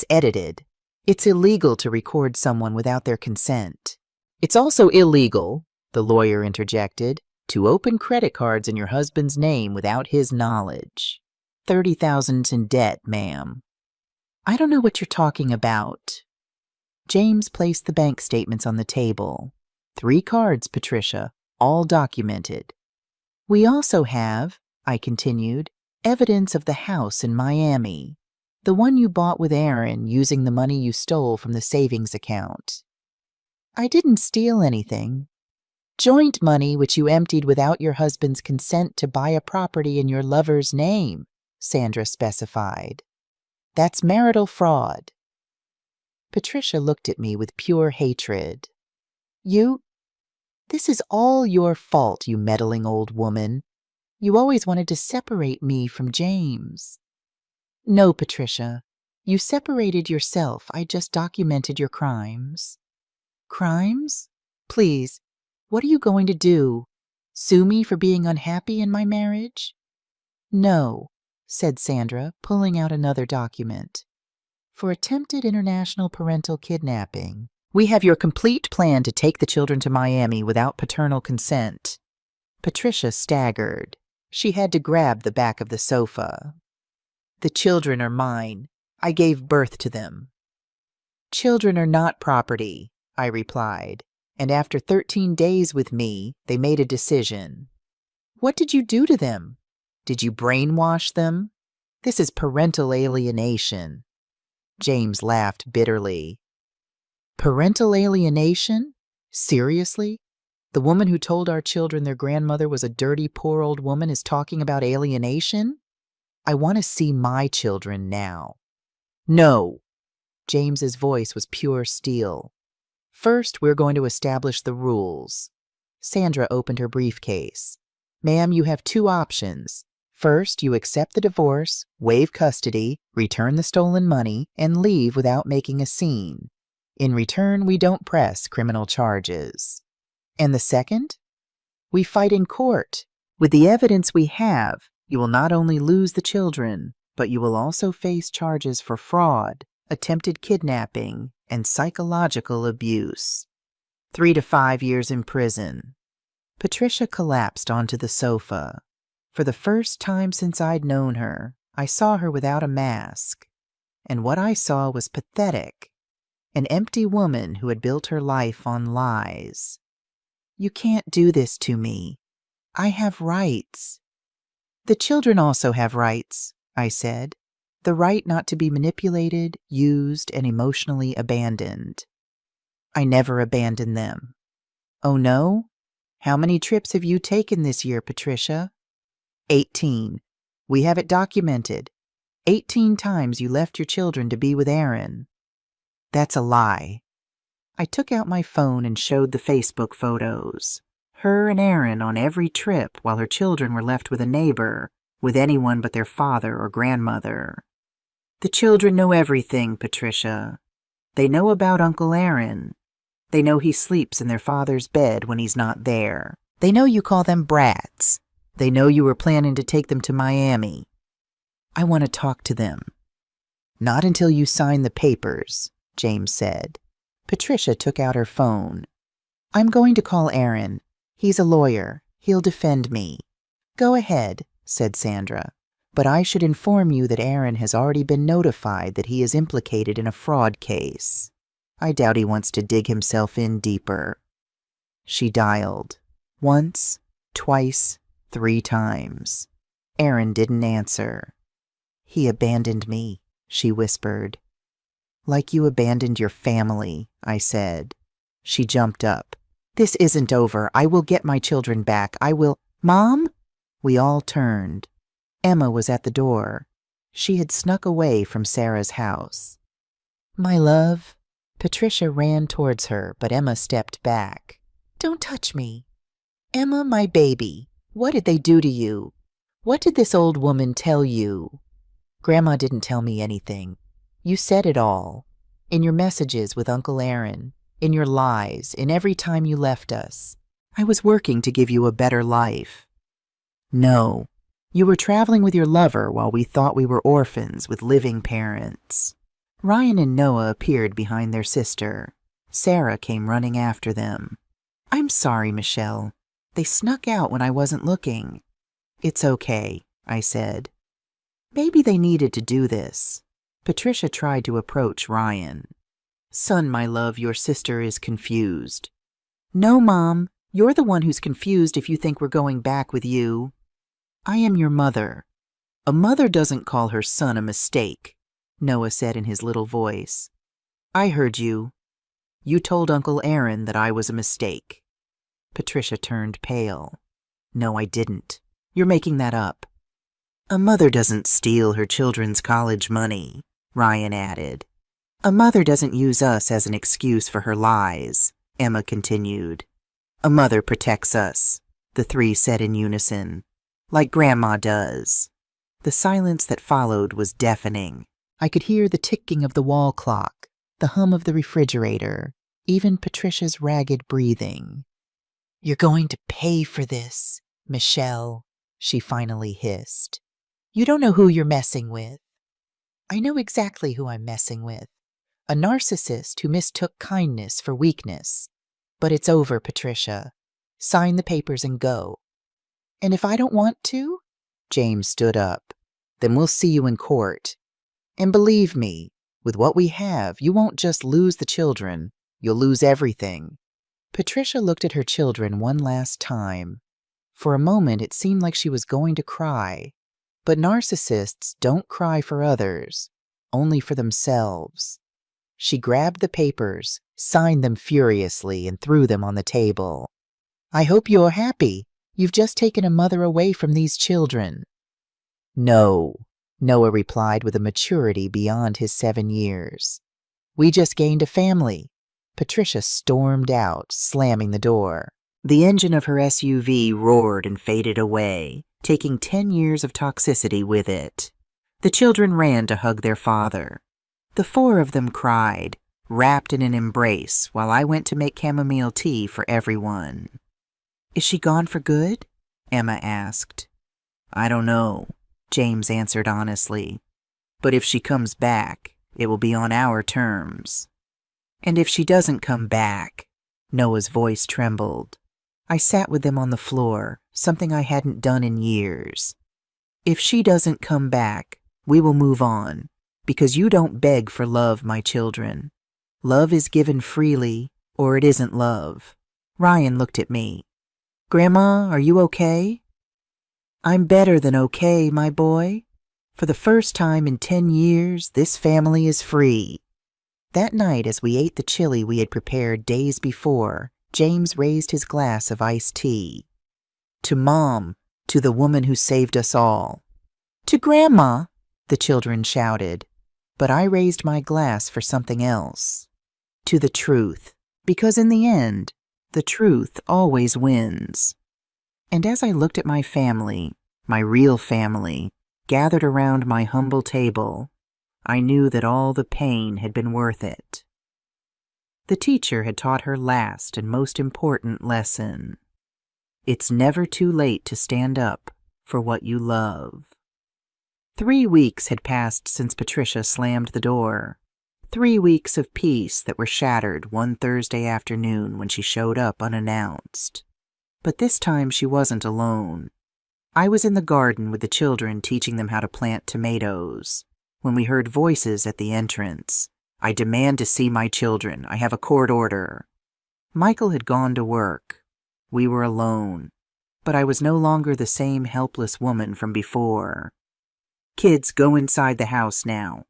edited. It's illegal to record someone without their consent." "It's also illegal," the lawyer interjected, "to open credit cards in your husband's name without his knowledge. 30,000's in debt, ma'am." "I don't know what you're talking about." James placed the bank statements on the table. 3 cards, Patricia, all documented. "We also have," I continued, "evidence of the house in Miami. The one you bought with Aaron using the money you stole from the savings account." I didn't steal anything. Joint money which you emptied without your husband's consent to buy a property in your lover's name, Sandra specified. That's marital fraud. Patricia looked at me with pure hatred. This is all your fault, you meddling old woman. You always wanted to separate me from James. No, Patricia. You separated yourself. I just documented your crimes. Crimes? Please, what are you going to do? Sue me for being unhappy in my marriage? No, said Sandra, pulling out another document. For attempted international parental kidnapping, we have your complete plan to take the children to Miami without paternal consent. Patricia staggered. She had to grab the back of the sofa. The children are mine. I gave birth to them. Children are not property, I replied, and after 13 days with me, they made a decision. What did you do to them? Did you brainwash them? This is parental alienation. James laughed bitterly. Parental alienation? Seriously? The woman who told our children their grandmother was a dirty, poor old woman is talking about alienation? I want to see my children now. No. James's voice was pure steel. First, we're going to establish the rules. Sandra opened her briefcase. Ma'am, you have 2 options. First, you accept the divorce, waive custody, return the stolen money, and leave without making a scene. In return, we don't press criminal charges. And the second? We fight in court. With the evidence we have, you will not only lose the children, but you will also face charges for fraud, attempted kidnapping, and psychological abuse. 3 to 5 years in prison. Patricia collapsed onto the sofa. For the first time since I'd known her, I saw her without a mask. And what I saw was pathetic. An empty woman who had built her life on lies. You can't do this to me. I have rights. The children also have rights, I said. The right not to be manipulated, used, and emotionally abandoned. I never abandoned them. Oh no? How many trips have you taken this year, Patricia? 18. We have it documented. 18 times you left your children to be with Aaron. That's a lie. I took out my phone and showed the Facebook photos. Her and Aaron on every trip while her children were left with a neighbor, with anyone but their father or grandmother. The children know everything, Patricia. They know about Uncle Aaron. They know he sleeps in their father's bed when he's not there. They know you call them brats. They know you were planning to take them to Miami. I want to talk to them. Not until you sign the papers, James said. Patricia took out her phone. I'm going to call Aaron. He's a lawyer. He'll defend me. Go ahead, said Sandra. But I should inform you that Aaron has already been notified that he is implicated in a fraud case. I doubt he wants to dig himself in deeper. She dialed. Once, twice, 3 times. Aaron didn't answer. He abandoned me, she whispered. Like you abandoned your family, I said. She jumped up. This isn't over. I will get my children back. I will. Mom? We all turned. Emma was at the door. She had snuck away from Sarah's house. My love. Patricia ran towards her, but Emma stepped back. Don't touch me. Emma, my baby. What did they do to you? What did this old woman tell you? Grandma didn't tell me anything. You said it all. In your messages with Uncle Aaron, in your lies, in every time you left us. I was working to give you a better life. No. You were traveling with your lover while we thought we were orphans with living parents. Ryan and Noah appeared behind their sister. Sarah came running after them. I'm sorry, Michelle. They snuck out when I wasn't looking. It's okay, I said. Maybe they needed to do this. Patricia tried to approach Ryan. Son, my love, your sister is confused. No, Mom. You're the one who's confused if you think we're going back with you. I am your mother. A mother doesn't call her son a mistake, Noah said in his little voice. I heard you. You told Uncle Aaron that I was a mistake. Patricia turned pale. No, I didn't. You're making that up. A mother doesn't steal her children's college money, Ryan added. A mother doesn't use us as an excuse for her lies, Emma continued. A mother protects us, the three said in unison, like Grandma does. The silence that followed was deafening. I could hear the ticking of the wall clock, the hum of the refrigerator, even Patricia's ragged breathing. You're going to pay for this, Michelle, she finally hissed. You don't know who you're messing with. I know exactly who I'm messing with. A narcissist who mistook kindness for weakness. But it's over, Patricia. Sign the papers and go. And if I don't want to? James stood up. Then we'll see you in court. And believe me, with what we have, you won't just lose the children, you'll lose everything. Patricia looked at her children one last time. For a moment, it seemed like she was going to cry. But narcissists don't cry for others, only for themselves. She grabbed the papers, signed them furiously, and threw them on the table. I hope you're happy. You've just taken a mother away from these children. No, Noah replied with a maturity beyond his 7 years. We just gained a family. Patricia stormed out, slamming the door. The engine of her SUV roared and faded away, taking 10 years of toxicity with it. The children ran to hug their father. The 4 of them cried, wrapped in an embrace, while I went to make chamomile tea for everyone. Is she gone for good? Emma asked. I don't know, James answered honestly. But if she comes back, it will be on our terms. And if she doesn't come back, Noah's voice trembled. I sat with them on the floor, something I hadn't done in years. If she doesn't come back, we will move on, because you don't beg for love, my children. Love is given freely, or it isn't love. Ryan looked at me. Grandma, are you okay? I'm better than okay, my boy. For the first time in 10 years, this family is free. That night, as we ate the chili we had prepared days before, James raised his glass of iced tea. To Mom, to the woman who saved us all. To Grandma, the children shouted, but I raised my glass for something else. To the truth, because in the end, the truth always wins. And as I looked at my family, my real family, gathered around my humble table, I knew that all the pain had been worth it. The teacher had taught her last and most important lesson. It's never too late to stand up for what you love. 3 weeks had passed since Patricia slammed the door. 3 weeks of peace that were shattered one Thursday afternoon when she showed up unannounced. But this time she wasn't alone. I was in the garden with the children teaching them how to plant tomatoes. When we heard voices at the entrance, I demand to see my children. I have a court order. Michael had gone to work. We were alone, but I was no longer the same helpless woman from before. Kids, go inside the house now.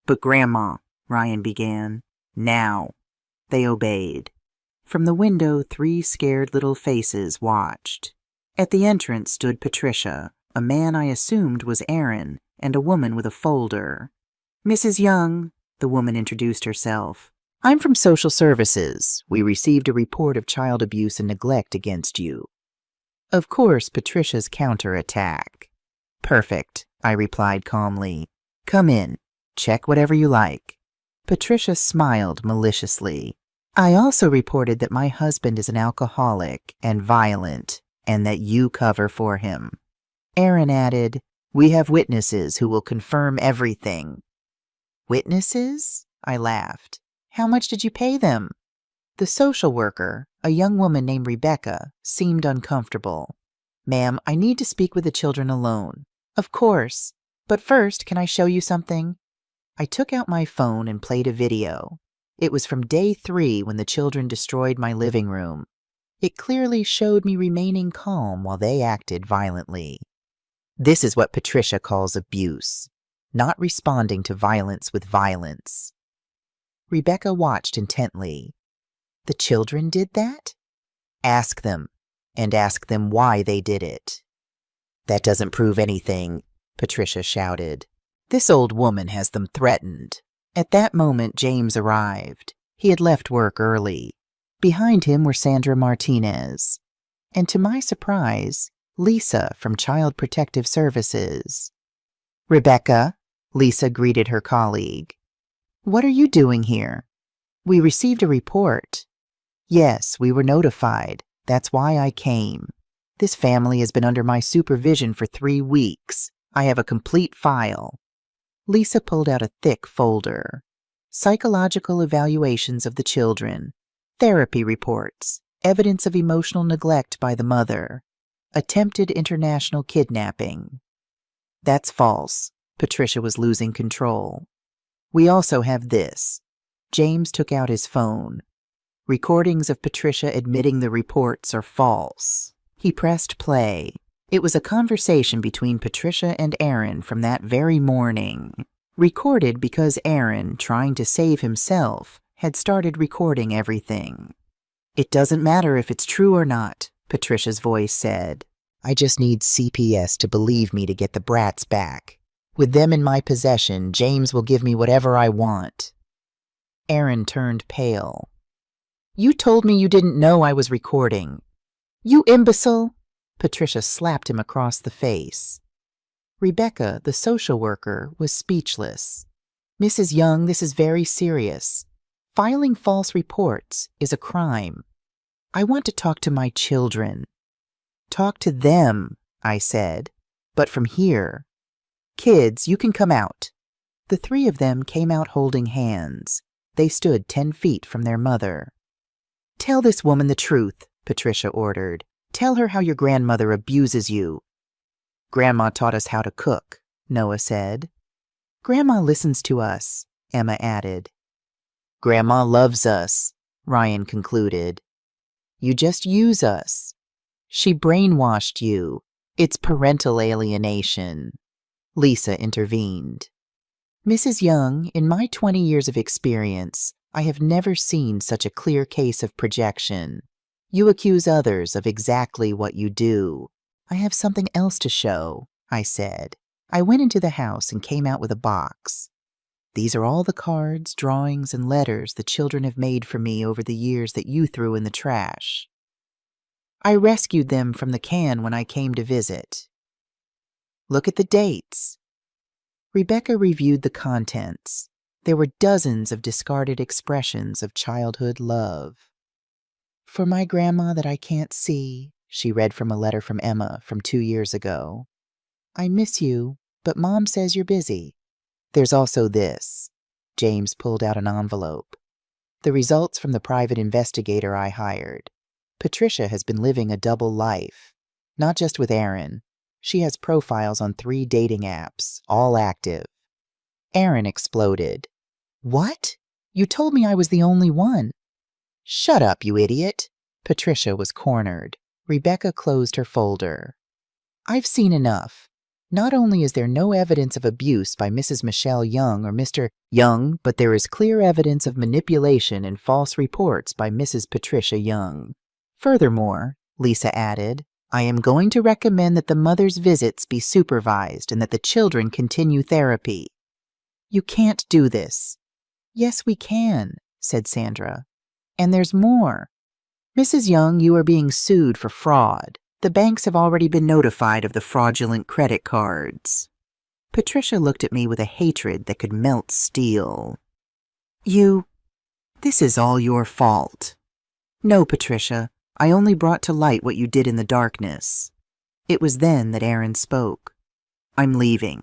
But Grandma, Ryan began. Now. They obeyed. From the window, 3 scared little faces watched. At the entrance stood Patricia, a man I assumed was Aaron, and a woman with a folder. Mrs. Young, the woman introduced herself. I'm from social services. We received a report of child abuse and neglect against you. Of course, Patricia's counterattack. Perfect, I replied calmly. Come in. Check whatever you like. Patricia smiled maliciously. I also reported that my husband is an alcoholic and violent, and that you cover for him. Aaron added, we have witnesses who will confirm everything. Witnesses? I laughed. How much did you pay them? The social worker, a young woman named Rebecca, seemed uncomfortable. Ma'am, I need to speak with the children alone. Of course. But first, can I show you something? I took out my phone and played a video. It was from day 3 when the children destroyed my living room. It clearly showed me remaining calm while they acted violently. This is what Patricia calls abuse, not responding to violence with violence. Rebecca watched intently. The children did that? Ask them, and ask them why they did it. That doesn't prove anything, Patricia shouted. This old woman has them threatened. At that moment, James arrived. He had left work early. Behind him were Sandra Martinez, and to my surprise, Lisa from Child Protective Services. Rebecca, Lisa greeted her colleague. What are you doing here? We received a report. Yes, we were notified. That's why I came. This family has been under my supervision for 3 weeks. I have a complete file. Lisa pulled out a thick folder. Psychological evaluations of the children, therapy reports, evidence of emotional neglect by the mother, attempted international kidnapping. That's false. Patricia was losing control. We also have this. James took out his phone. Recordings of Patricia admitting the reports are false. He pressed play. It was a conversation between Patricia and Aaron from that very morning, recorded because Aaron, trying to save himself, had started recording everything. It doesn't matter if it's true or not, Patricia's voice said. I just need CPS to believe me to get the brats back. With them in my possession, James will give me whatever I want. Aaron turned pale. You told me you didn't know I was recording. You imbecile! Patricia slapped him across the face. Rebecca, the social worker, was speechless. Mrs. Young, this is very serious. Filing false reports is a crime. I want to talk to my children. Talk to them, I said, but from here. Kids, you can come out. The 3 of them came out holding hands. They stood 10 feet from their mother. Tell this woman the truth, Patricia ordered. Tell her how your grandmother abuses you. Grandma taught us how to cook, Noah said. Grandma listens to us, Emma added. Grandma loves us, Ryan concluded. You just use us. She brainwashed you. It's parental alienation. Lisa intervened. Mrs. Young, in my 20 years of experience, I have never seen such a clear case of projection. You accuse others of exactly what you do. I have something else to show, I said. I went into the house and came out with a box. These are all the cards, drawings, and letters the children have made for me over the years that you threw in the trash. I rescued them from the can when I came to visit. Look at the dates. Rebecca reviewed the contents. There were dozens of discarded expressions of childhood love. For my grandma that I can't see, she read from a letter from Emma from 2 years ago. I miss you, but Mom says you're busy. There's also this. James pulled out an envelope. The results from the private investigator I hired. Patricia has been living a double life. Not just with Aaron. She has profiles on 3 dating apps, all active. Aaron exploded. What? You told me I was the only one. Shut up, you idiot. Patricia was cornered. Rebecca closed her folder. I've seen enough. Not only is there no evidence of abuse by Mrs. Michelle Young or Mr. Young, but there is clear evidence of manipulation and false reports by Mrs. Patricia Young. Furthermore, Lisa added, I am going to recommend that the mother's visits be supervised and that the children continue therapy. You can't do this. Yes, we can, said Sandra. And there's more. Mrs. Young, you are being sued for fraud. The banks have already been notified of the fraudulent credit cards. Patricia looked at me with a hatred that could melt steel. This is all your fault. No, Patricia, I only brought to light what you did in the darkness. It was then that Aaron spoke. I'm leaving.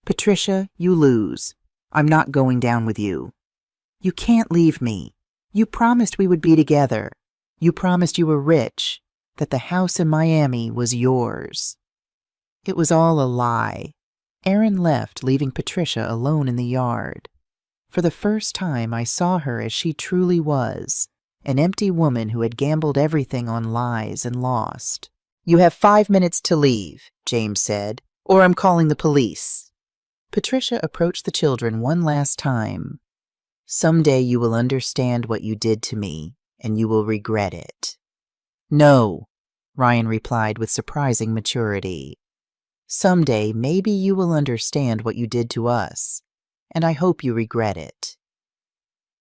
Patricia, you lose. I'm not going down with you. You can't leave me. You promised we would be together. You promised you were rich, that the house in Miami was yours. It was all a lie. Aaron left, leaving Patricia alone in the yard. For the first time, I saw her as she truly was, an empty woman who had gambled everything on lies and lost. You have 5 minutes to leave, James said, or I'm calling the police. Patricia approached the children one last time. Someday you will understand what you did to me, and you will regret it. No, Ryan replied with surprising maturity. Someday maybe you will understand what you did to us, and I hope you regret it.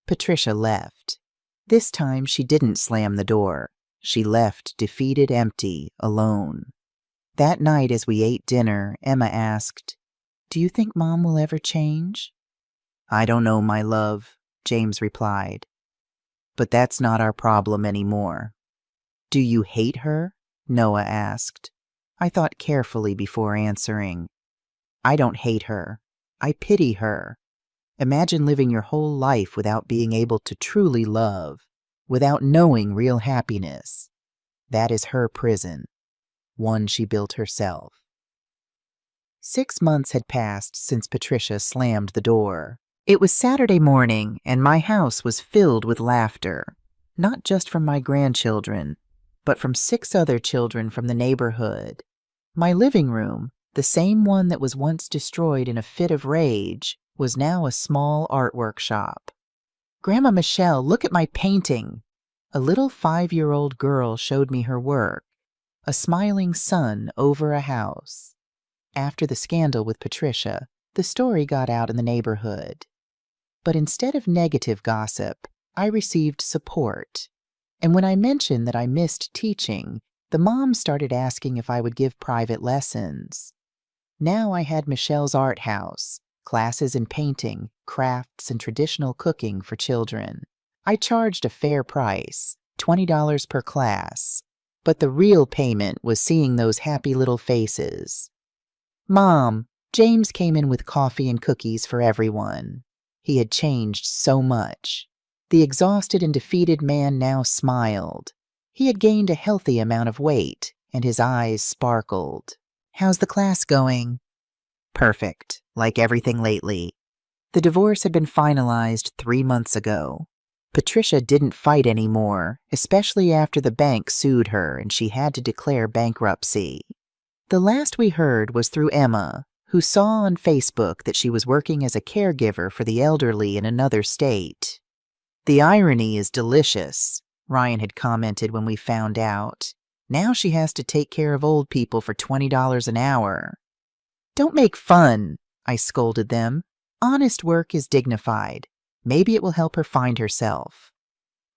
Patricia left. This time she didn't slam the door. She left defeated, empty, alone. That night as we ate dinner, Emma asked, "Do you think Mom will ever change?" "I don't know, my love," James replied. "But that's not our problem anymore." "Do you hate her?" Noah asked. I thought carefully before answering. "I don't hate her. I pity her. Imagine living your whole life without being able to truly love, without knowing real happiness. That is her prison, one she built herself." 6 months had passed since Patricia slammed the door. It was Saturday morning, and my house was filled with laughter, not just from my grandchildren, but from 6 other children from the neighborhood. My living room, the same one that was once destroyed in a fit of rage, was now a small art workshop. "Grandma Michelle, look at my painting." A little 5-year-old girl showed me her work, a smiling sun over a house. After the scandal with Patricia, the story got out in the neighborhood. But instead of negative gossip, I received support. And when I mentioned that I missed teaching, the moms started asking if I would give private lessons. Now I had Michelle's art house, classes in painting, crafts, and traditional cooking for children. I charged a fair price, $20 per class, but the real payment was seeing those happy little faces. "Mom," James came in with coffee and cookies for everyone. He had changed so much. The exhausted and defeated man now smiled. He had gained a healthy amount of weight, and his eyes sparkled. "How's the class going?" "Perfect, like everything lately." The divorce had been finalized 3 months ago. Patricia didn't fight anymore, especially after the bank sued her and she had to declare bankruptcy. The last we heard was through Emma, who saw on Facebook that she was working as a caregiver for the elderly in another state. "The irony is delicious," Ryan had commented when we found out. "Now she has to take care of old people for $20 an hour. "Don't make fun," I scolded them. "Honest work is dignified. Maybe it will help her find herself."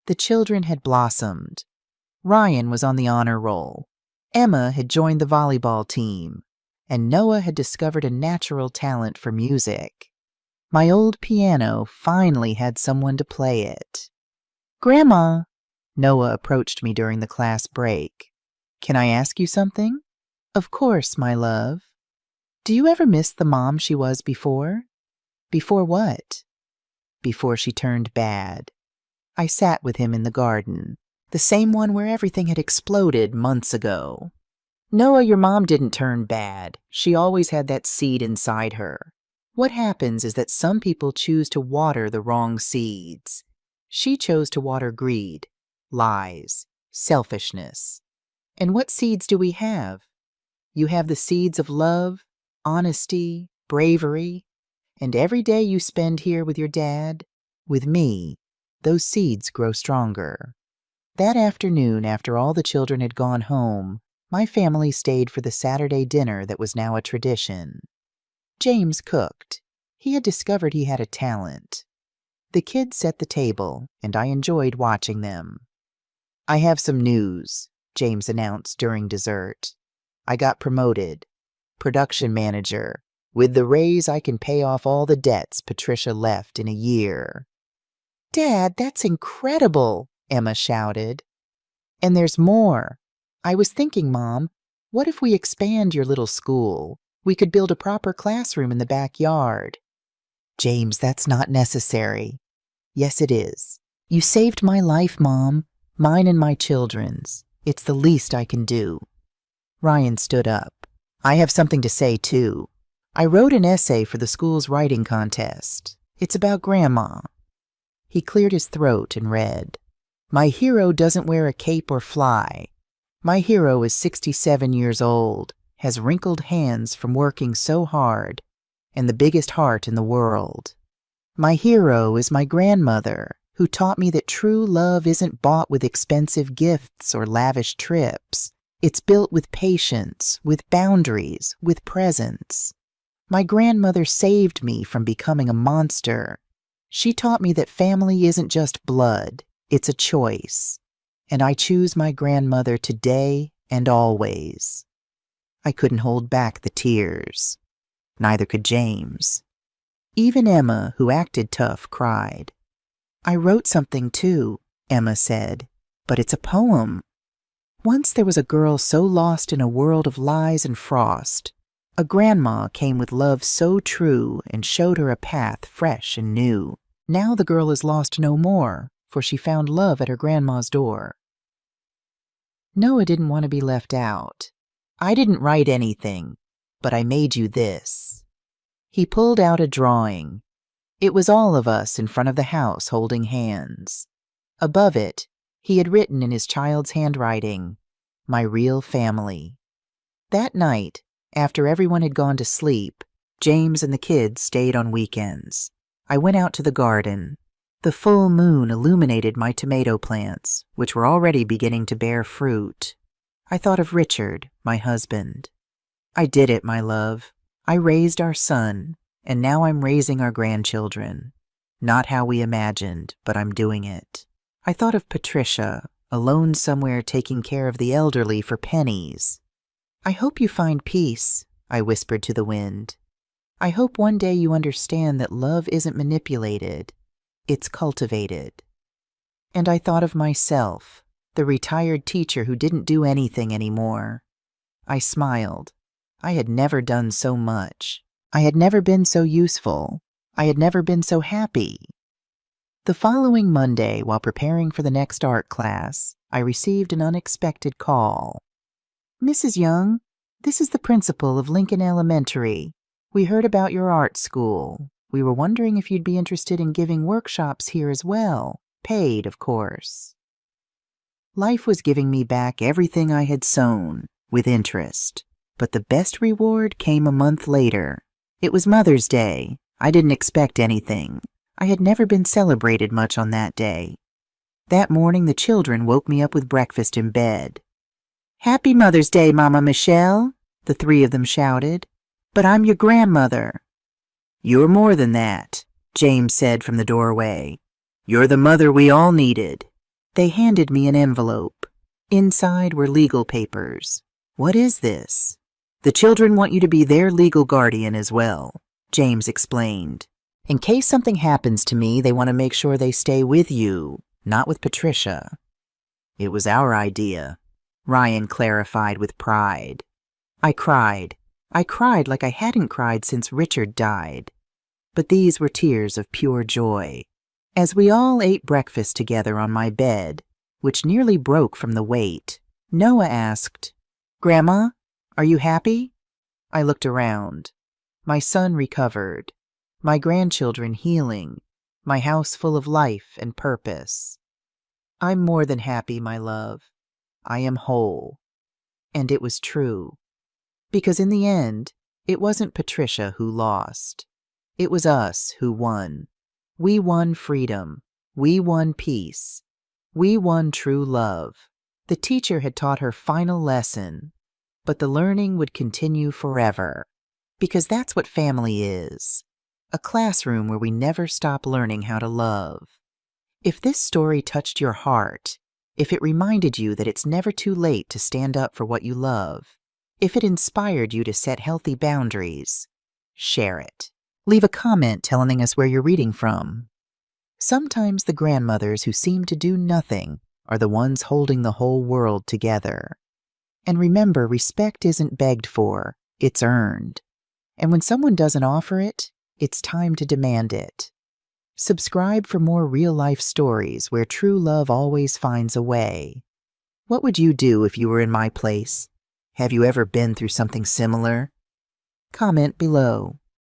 The children had blossomed. Ryan was on the honor roll. Emma had joined the volleyball team, and Noah had discovered a natural talent for music. My old piano finally had someone to play it. "Grandma," Noah approached me during the class break. "Can I ask you something?" "Of course, my love." "Do you ever miss the mom she was before?" "Before what?" "Before she turned bad." I sat with him in the garden, the same one where everything had exploded months ago. "Noah, your mom didn't turn bad. She always had that seed inside her. What happens is that some people choose to water the wrong seeds. She chose to water greed, lies, selfishness. And what seeds do we have? You have the seeds of love, honesty, bravery, and every day you spend here with your dad, with me, those seeds grow stronger." That afternoon, after all the children had gone home, my family stayed for the Saturday dinner that was now a tradition. James cooked. He had discovered he had a talent. The kids set the table, and I enjoyed watching them. "I have some news," James announced during dessert. "I got promoted. Production manager. With the raise, I can pay off all the debts Patricia left in a year." "Dad, that's incredible," Emma shouted. "And there's more. I was thinking, Mom, what if we expand your little school? We could build a proper classroom in the backyard." "James, that's not necessary." "Yes, it is. You saved my life, Mom, mine and my children's. It's the least I can do." Ryan stood up. "I have something to say, too. I wrote an essay for the school's writing contest. It's about Grandma." He cleared his throat and read, "My hero doesn't wear a cape or fly. My hero is 67 years old, has wrinkled hands from working so hard, and the biggest heart in the world. My hero is my grandmother, who taught me that true love isn't bought with expensive gifts or lavish trips. It's built with patience, with boundaries, with presence. My grandmother saved me from becoming a monster. She taught me that family isn't just blood, it's a choice. And I choose my grandmother today and always. I couldn't hold back the tears. Neither could James. Even Emma, who acted tough, cried. I wrote something too, Emma said, but it's a poem. Once there was a girl so lost in a world of lies and frost. A grandma came with love so true and showed her a path fresh and new. Now the girl is lost no more, for she found love at her grandma's door. Noah didn't want to be left out. I didn't write anything, but I made you this. He pulled out a drawing. It was all of us in front of the house holding hands. Above it, he had written in his child's handwriting, "My real family." That night, after everyone had gone to sleep, James and the kids stayed on weekends. I went out to the garden. The full moon illuminated my tomato plants, which were already beginning to bear fruit. I thought of Richard, my husband. I did it, my love. I raised our son, and now I'm raising our grandchildren. Not how we imagined, but I'm doing it. I thought of Patricia, alone somewhere taking care of the elderly for pennies. I hope you find peace, I whispered to the wind. I hope one day you understand that love isn't manipulated, it's cultivated. And I thought of myself, the retired teacher who didn't do anything anymore. I smiled. I had never done so much. I had never been so useful. I had never been so happy. The following Monday, while preparing for the next art class, I received an unexpected call. Mrs. Young, this is the principal of Lincoln Elementary. We heard about your art school. We were wondering if you'd be interested in giving workshops here as well. Paid, of course. Life was giving me back everything I had sown, with interest. But the best reward came a month later. It was Mother's Day. I didn't expect anything. I had never been celebrated much on that day. That morning the children woke me up with breakfast in bed. Happy Mother's Day, Mama Michelle, the three of them shouted. But I'm your grandmother. You're more than that, James said from the doorway. You're the mother we all needed. They handed me an envelope. Inside were legal papers. What is this? The children want you to be their legal guardian as well, James explained. In case something happens to me, they want to make sure they stay with you, not with Patricia. It was our idea, Ryan clarified with pride. I cried. I cried like I hadn't cried since Richard died. But these were tears of pure joy. As we all ate breakfast together on my bed, which nearly broke from the weight, Noah asked, Grandma, are you happy? I looked around. My son recovered. My grandchildren healing. My house full of life and purpose. I'm more than happy, my love. I am whole. And it was true. Because in the end, it wasn't Patricia who lost. It was us who won. We won freedom. We won peace. We won true love. The teacher had taught her final lesson, but the learning would continue forever. Because that's what family is. A classroom where we never stop learning how to love. If this story touched your heart, if it reminded you that it's never too late to stand up for what you love, if it inspired you to set healthy boundaries, share it. Leave a comment telling us where you're reading from. Sometimes the grandmothers who seem to do nothing are the ones holding the whole world together. And remember, respect isn't begged for, it's earned. And when someone doesn't offer it, it's time to demand it. Subscribe for more real-life stories where true love always finds a way. What would you do if you were in my place? Have you ever been through something similar? Comment below.